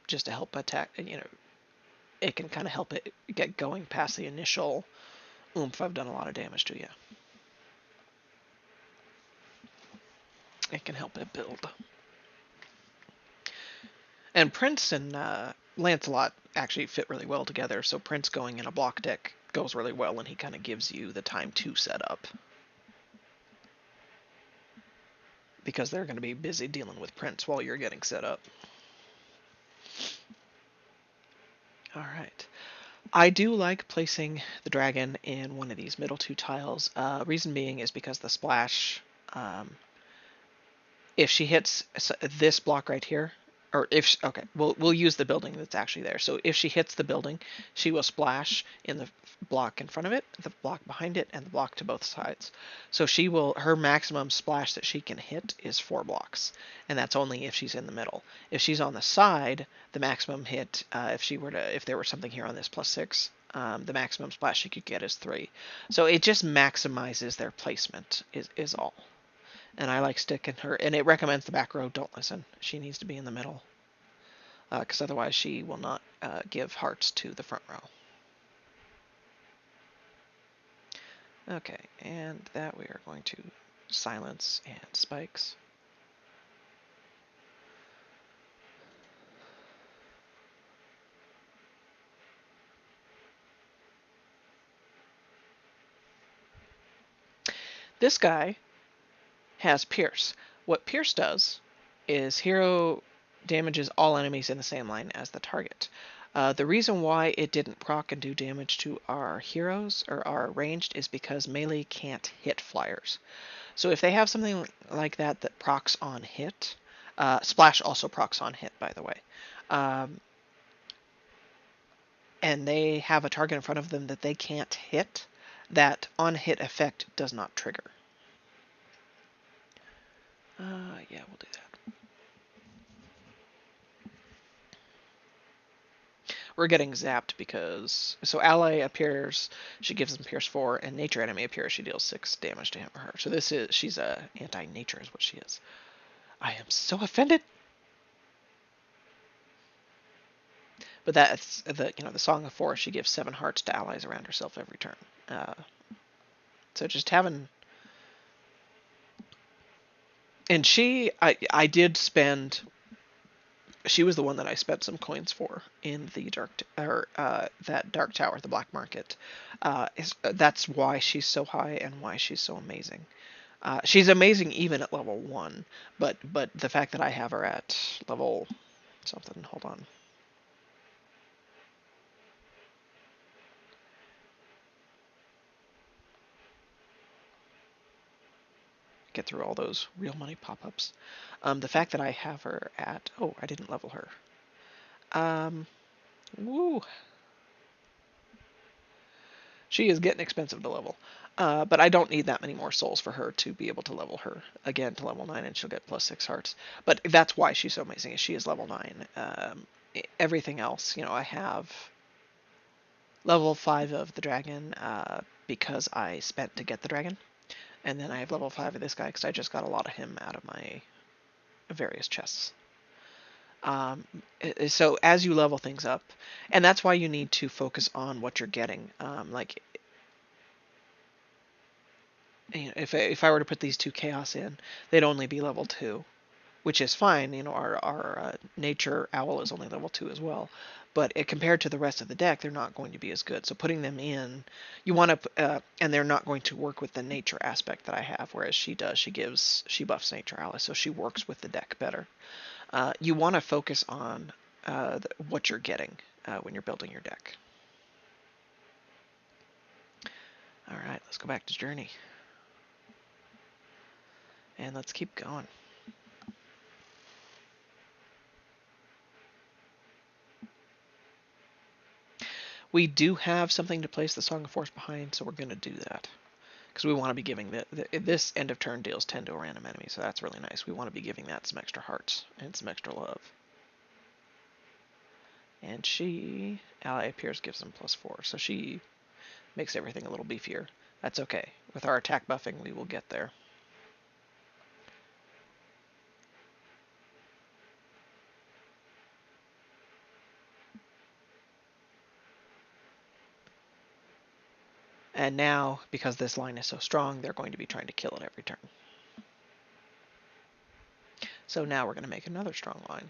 just to help attack. It can kind of help it get going past the initial oomph. I've done a lot of damage to you. It can help it build. And Prince and Lancelot actually fit really well together, so Prince going in a block deck goes really well, and he kind of gives you the time to set up. Because they're going to be busy dealing with Prince while you're getting set up. Alright. I do like placing the dragon in one of these middle two tiles. Reason being is because the splash, um, if she hits this block right here, or if she, okay, we'll use the building that's actually there. So if she hits the building, she will splash in the block in front of it, the block behind it, and the block to both sides. So her maximum splash that she can hit is 4 blocks, and that's only if she's in the middle. If she's on the side, the maximum hit, if there were something here on this +6, the maximum splash she could get is 3. So it just maximizes their placement is all. And I like sticking her. And it recommends the back row. Don't listen. She needs to be in the middle, because otherwise she will not give hearts to the front row. Okay, and that we are going to silence and spikes. This guy has Pierce. What Pierce does is hero damages all enemies in the same line as the target. The reason why it didn't proc and do damage to our heroes or our ranged is because melee can't hit flyers. So if they have something like that that procs on hit, splash also procs on hit, by the way, um, and they have a target in front of them that they can't hit, that on hit effect does not trigger. Yeah, we'll do that. We're getting zapped because so ally appears, she gives them Pierce 4, and nature enemy appears, she deals 6 damage to him or her. So she's a anti-nature is what she is. I am so offended. But that's the Song of Forest. She gives 7 hearts to allies around herself every turn. So just having, and I did spend. She was the one that I spent some coins for in the that dark tower, the black market. That's why she's so high and why she's so amazing. She's amazing even at level 1, but the fact that I have her at level something. Hold on. Get through all those real money pop-ups. The fact that I have her at, oh, I didn't level her. Woo. She is getting expensive to level. But I don't need that many more souls for her to be able to level her again to level 9, and she'll get +6 hearts. But that's why she's so amazing, is she is level 9. Everything else, I have level 5 of the dragon because I spent to get the dragon. And then I have level 5 of this guy because I just got a lot of him out of my various chests. So as you level things up, and that's why you need to focus on what you're getting. Like, if I were to put these 2 chaos in, they'd only be level 2, which is fine. Our nature owl is only level 2 as well, but compared to the rest of the deck, they're not going to be as good. So putting them in, you want to, and they're not going to work with the nature aspect that I have, whereas she does. She buffs nature allies, so she works with the deck better. You want to focus on what you're getting when you're building your deck. All right, let's go back to Journey. And let's keep going. We do have something to place the Song of Force behind, so we're going to do that. Because we want to be giving this end of turn deals 10 to a random enemy, so that's really nice. We want to be giving that some extra hearts and some extra love. And ally appears, gives them +4, so she makes everything a little beefier. That's okay. With our attack buffing, we will get there. And now, because this line is so strong, they're going to be trying to kill it every turn. So now we're going to make another strong line.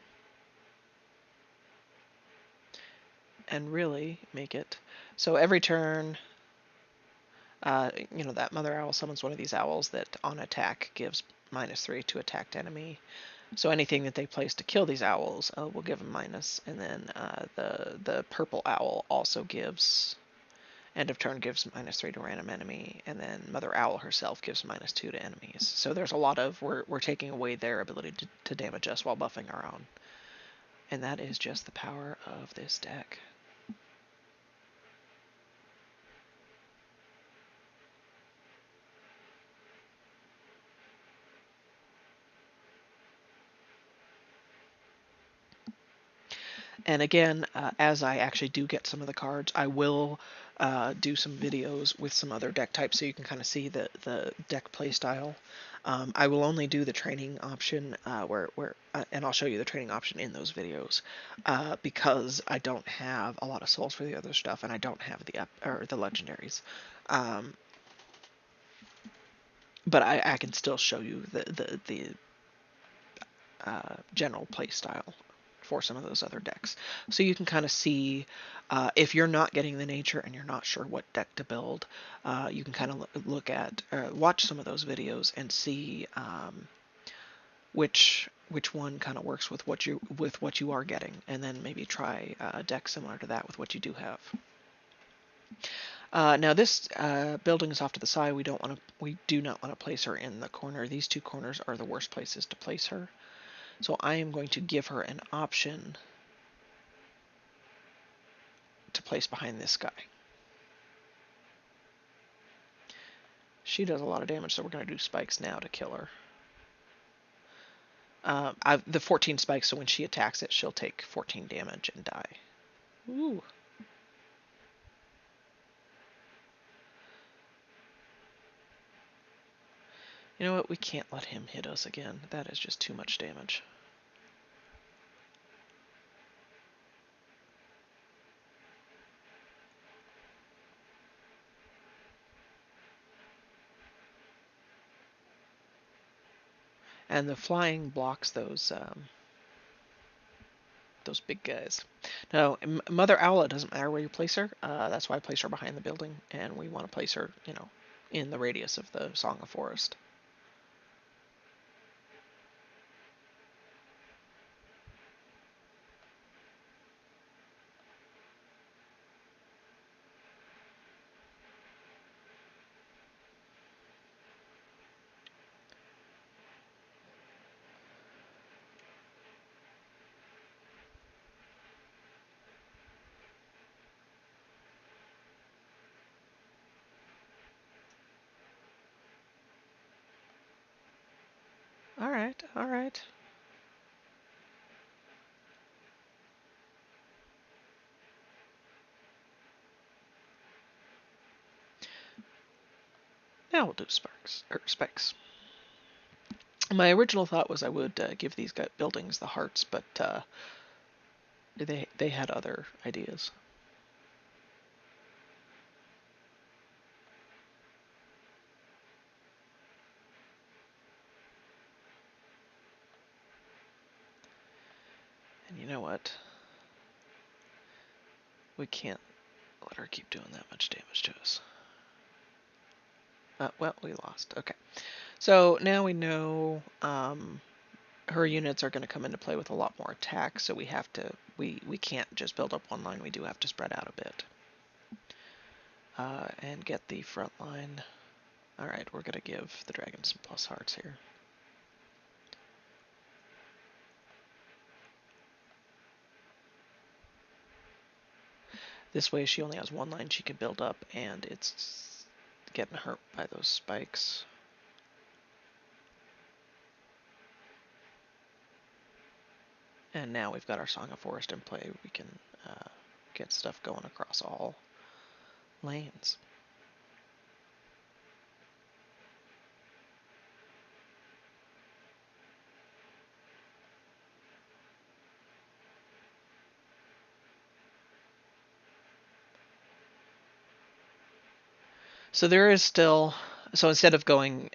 And really make it so every turn, that mother owl summons one of these owls that on attack gives -3 to attacked enemy. So anything that they place to kill these owls will give them minus, and then the purple owl also gives end of turn gives -3 to random enemy, and then Mother Owl herself gives -2 to enemies. So there's a lot of we're taking away their ability to damage us while buffing our own, and that is just the power of this deck. And again, as I actually do get some of the cards, I will do some videos with some other deck types so you can kind of see the deck play style. I will only do the training option and I'll show you the training option in those videos because I don't have a lot of souls for the other stuff, and I don't have the legendaries. Um, but I can still show you the general play style for some of those other decks. So you can kind of see if you're not getting the nature and you're not sure what deck to build, you can kind of look at, watch some of those videos and see which one kind of works with what you are getting, and then maybe try a deck similar to that with what you do have. Now this building is off to the side. We do not want to place her in the corner. These two corners are the worst places to place her. So I am going to give her an option to place behind this guy. She does a lot of damage, so we're going to do spikes now to kill her. The 14 spikes, so when she attacks it, she'll take 14 damage and die. Ooh. You know what? We can't let him hit us again. That is just too much damage. And the flying blocks those big guys. Now, Mother Owl, it doesn't matter where you place her. That's why I place her behind the building, and we want to place her, in the radius of the Song of Forest. All right, all right. Now we'll do spikes. My original thought was I would give these buildings the hearts, but they had other ideas. And you know what? We can't let her keep doing that much damage to us. Well, we lost. Okay. So now we know her units are going to come into play with a lot more attack, so we can't just build up one line. We do have to spread out a bit. And get the front line. Alright, we're going to give the dragon some plus hearts here. This way she only has one line she can build up, and it's getting hurt by those spikes. And now we've got our Song of Forest in play. We can get stuff going across all lanes. So there is still... So instead of going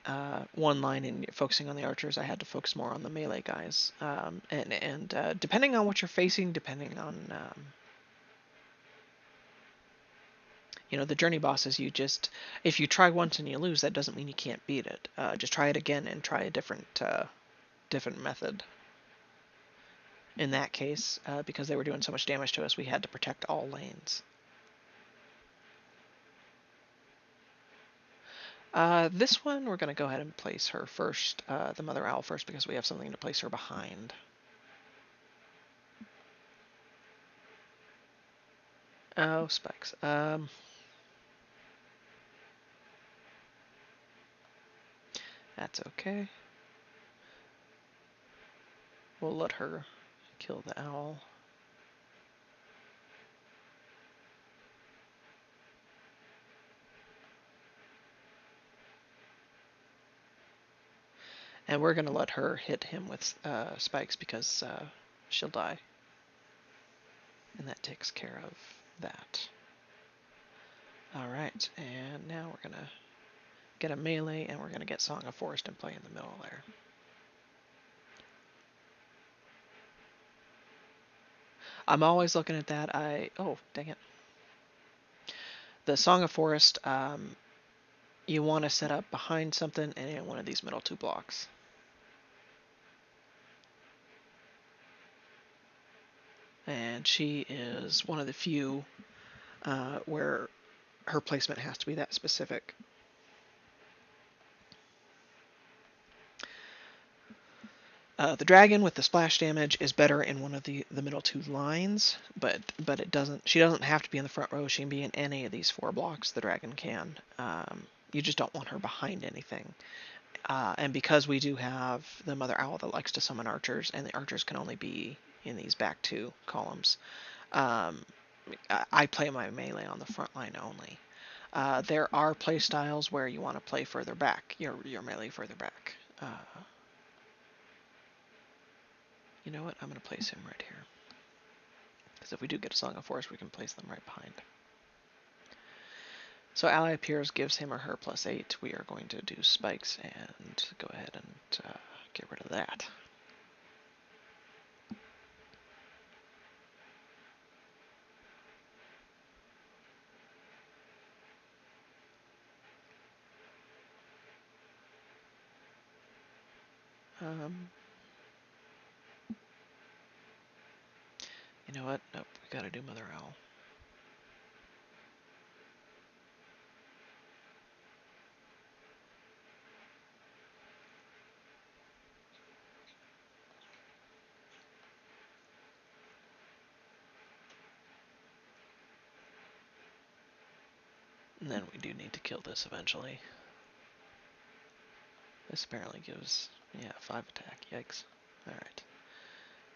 one line and focusing on the archers, I had to focus more on the melee guys. And depending on what you're facing, depending on... the journey bosses, if you try once and you lose, that doesn't mean you can't beat it. Just try it again and try a different method. In that case, because they were doing so much damage to us, we had to protect all lanes. This one, we're going to go ahead and place her first, the Mother Owl first, because we have something to place her behind. Oh, spikes. That's okay. We'll let her kill the owl. And we're going to let her hit him with spikes because she'll die. And that takes care of that. Alright, and now we're going to get a melee, and we're going to get Song of Forest and play in the middle there. I'm always looking at that. Oh, dang it. The Song of Forest, you want to set up behind something and in one of these middle two blocks. And she is one of the few where her placement has to be that specific. The dragon with the splash damage is better in one of the middle two lines, but it doesn't. She doesn't have to be in the front row. She can be in any of these 4 blocks. The dragon can. You just don't want her behind anything. And because we do have the Mother Owl that likes to summon archers, and the archers can only be in these back 2 columns, I play my melee on the front line only. There are play styles where you want to play further back, your melee further back. You know what? I'm going to place him right here. Because if we do get a Song of Force, we can place them right behind. So ally appears, gives him or her +8. We are going to do spikes and go ahead and get rid of that. You know what? Nope, we gotta do Mother Owl. And then we do need to kill this eventually. This apparently gives, yeah, 5 attack. Yikes. Alright.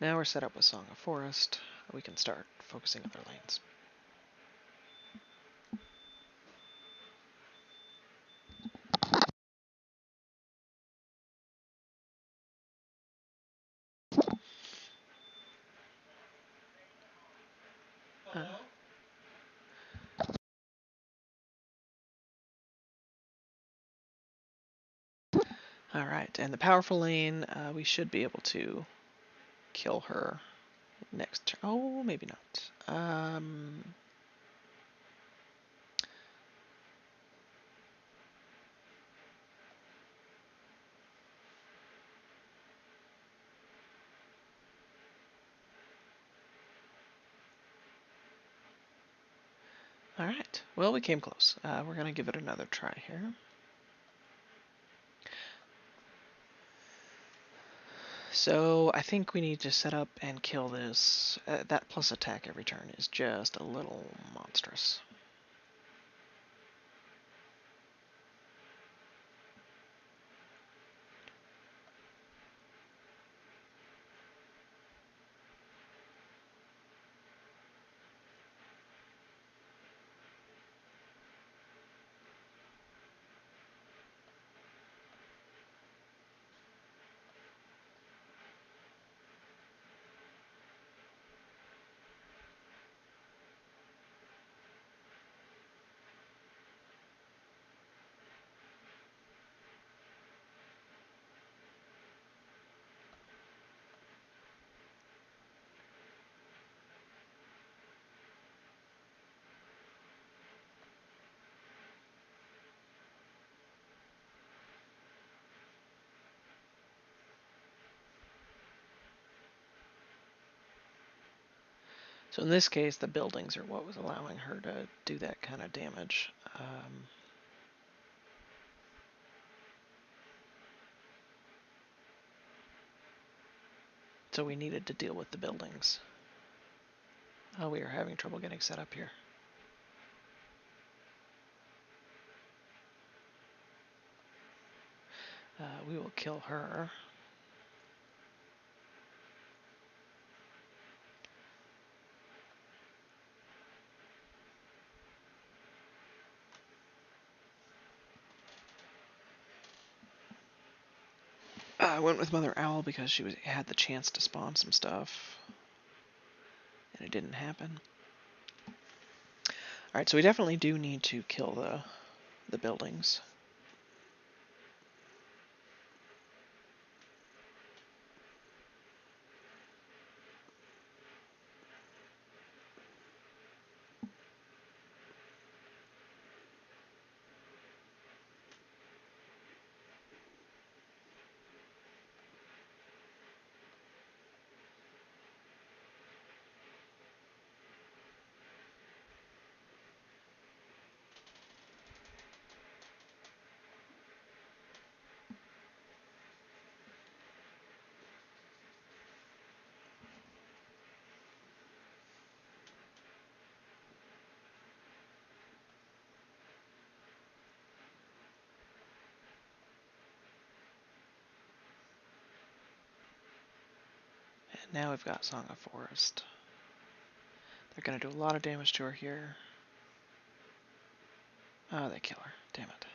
Now we're set up with Song of Forest. We can start focusing other lanes. Alright, and the powerful lane, we should be able to kill her next turn. Oh, maybe not. Alright, well, we came close. We're going to give it another try here. So I think we need to set up and kill this. That plus attack every turn is just a little monstrous. So in this case, the buildings are what was allowing her to do that kind of damage. So we needed to deal with the buildings. Oh, we are having trouble getting set up here. We will kill her. I went with Mother Owl because she had the chance to spawn some stuff, and it didn't happen. Alright, so we definitely do need to kill the buildings. And now we've got Song of Forest. They're going to do a lot of damage to her here. Oh, they kill her. Damn it.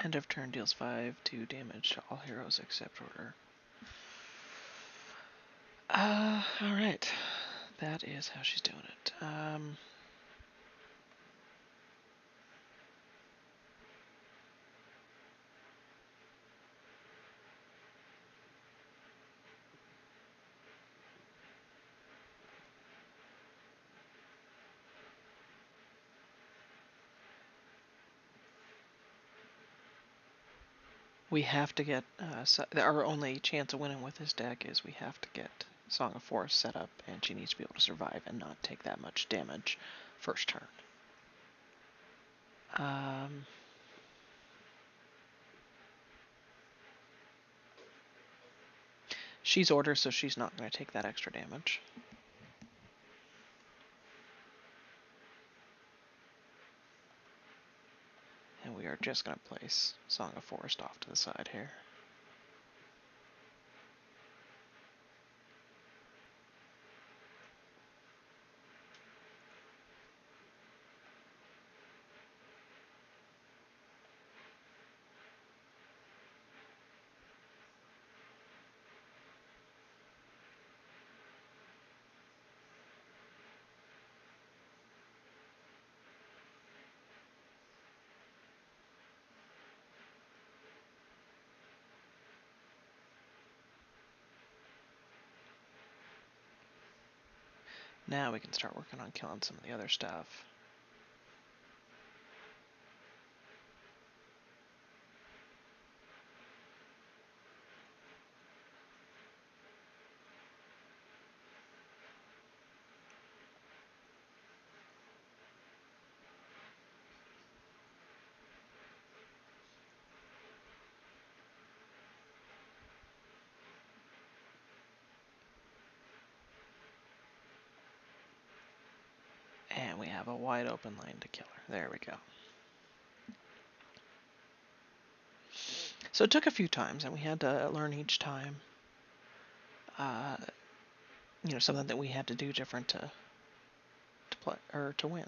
End of turn deals 5-2 damage to all heroes except order. Alright. That is how she's doing it. We have to get, our only chance of winning with this deck is we have to get Song of Forest set up, and she needs to be able to survive and not take that much damage first turn. She's order, so she's not going to take that extra damage. And we are just going to place Song of Forest off to the side here. Now we can start working on killing some of the other stuff. And we have a wide open lane to kill her. There we go. So it took a few times, and we had to learn each time. Something that we had to do different to play or to win.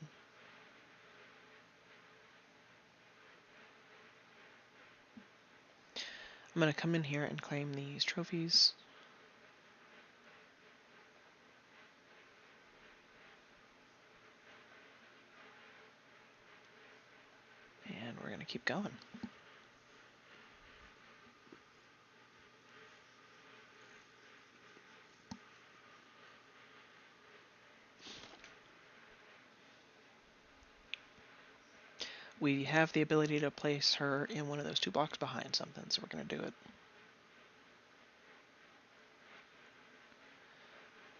I'm going to come in here and claim these trophies. And we're going to keep going. we have the ability to place her in one of those 2 blocks behind something, so we're going to do it.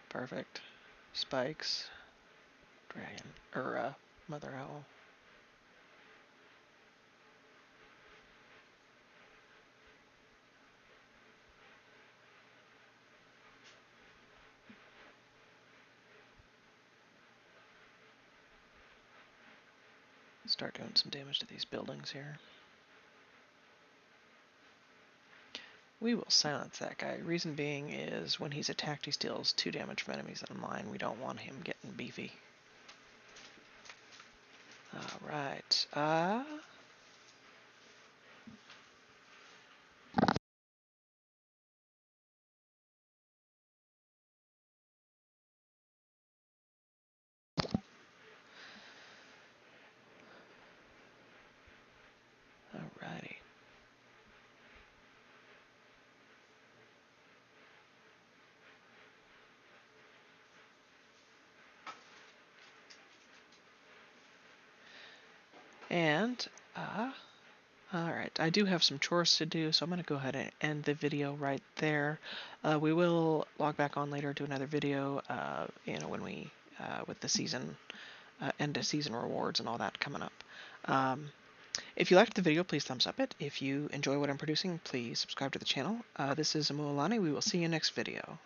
Perfect. Spikes. Dragon. Or, Mother Owl. Start doing some damage to these buildings here. We will silence that guy. Reason being is when he's attacked, he steals 2 damage from enemies in line. We don't want him getting beefy. Alright. Alrighty. And, alright, I do have some chores to do, so I'm going to go ahead and end the video right there. We will log back on later, do another video, when we, with the season, end of season rewards and all that coming up. If you liked the video, please thumbs up it. If you enjoy what I'm producing, please subscribe to the channel. This is Amualani. We will see you next video.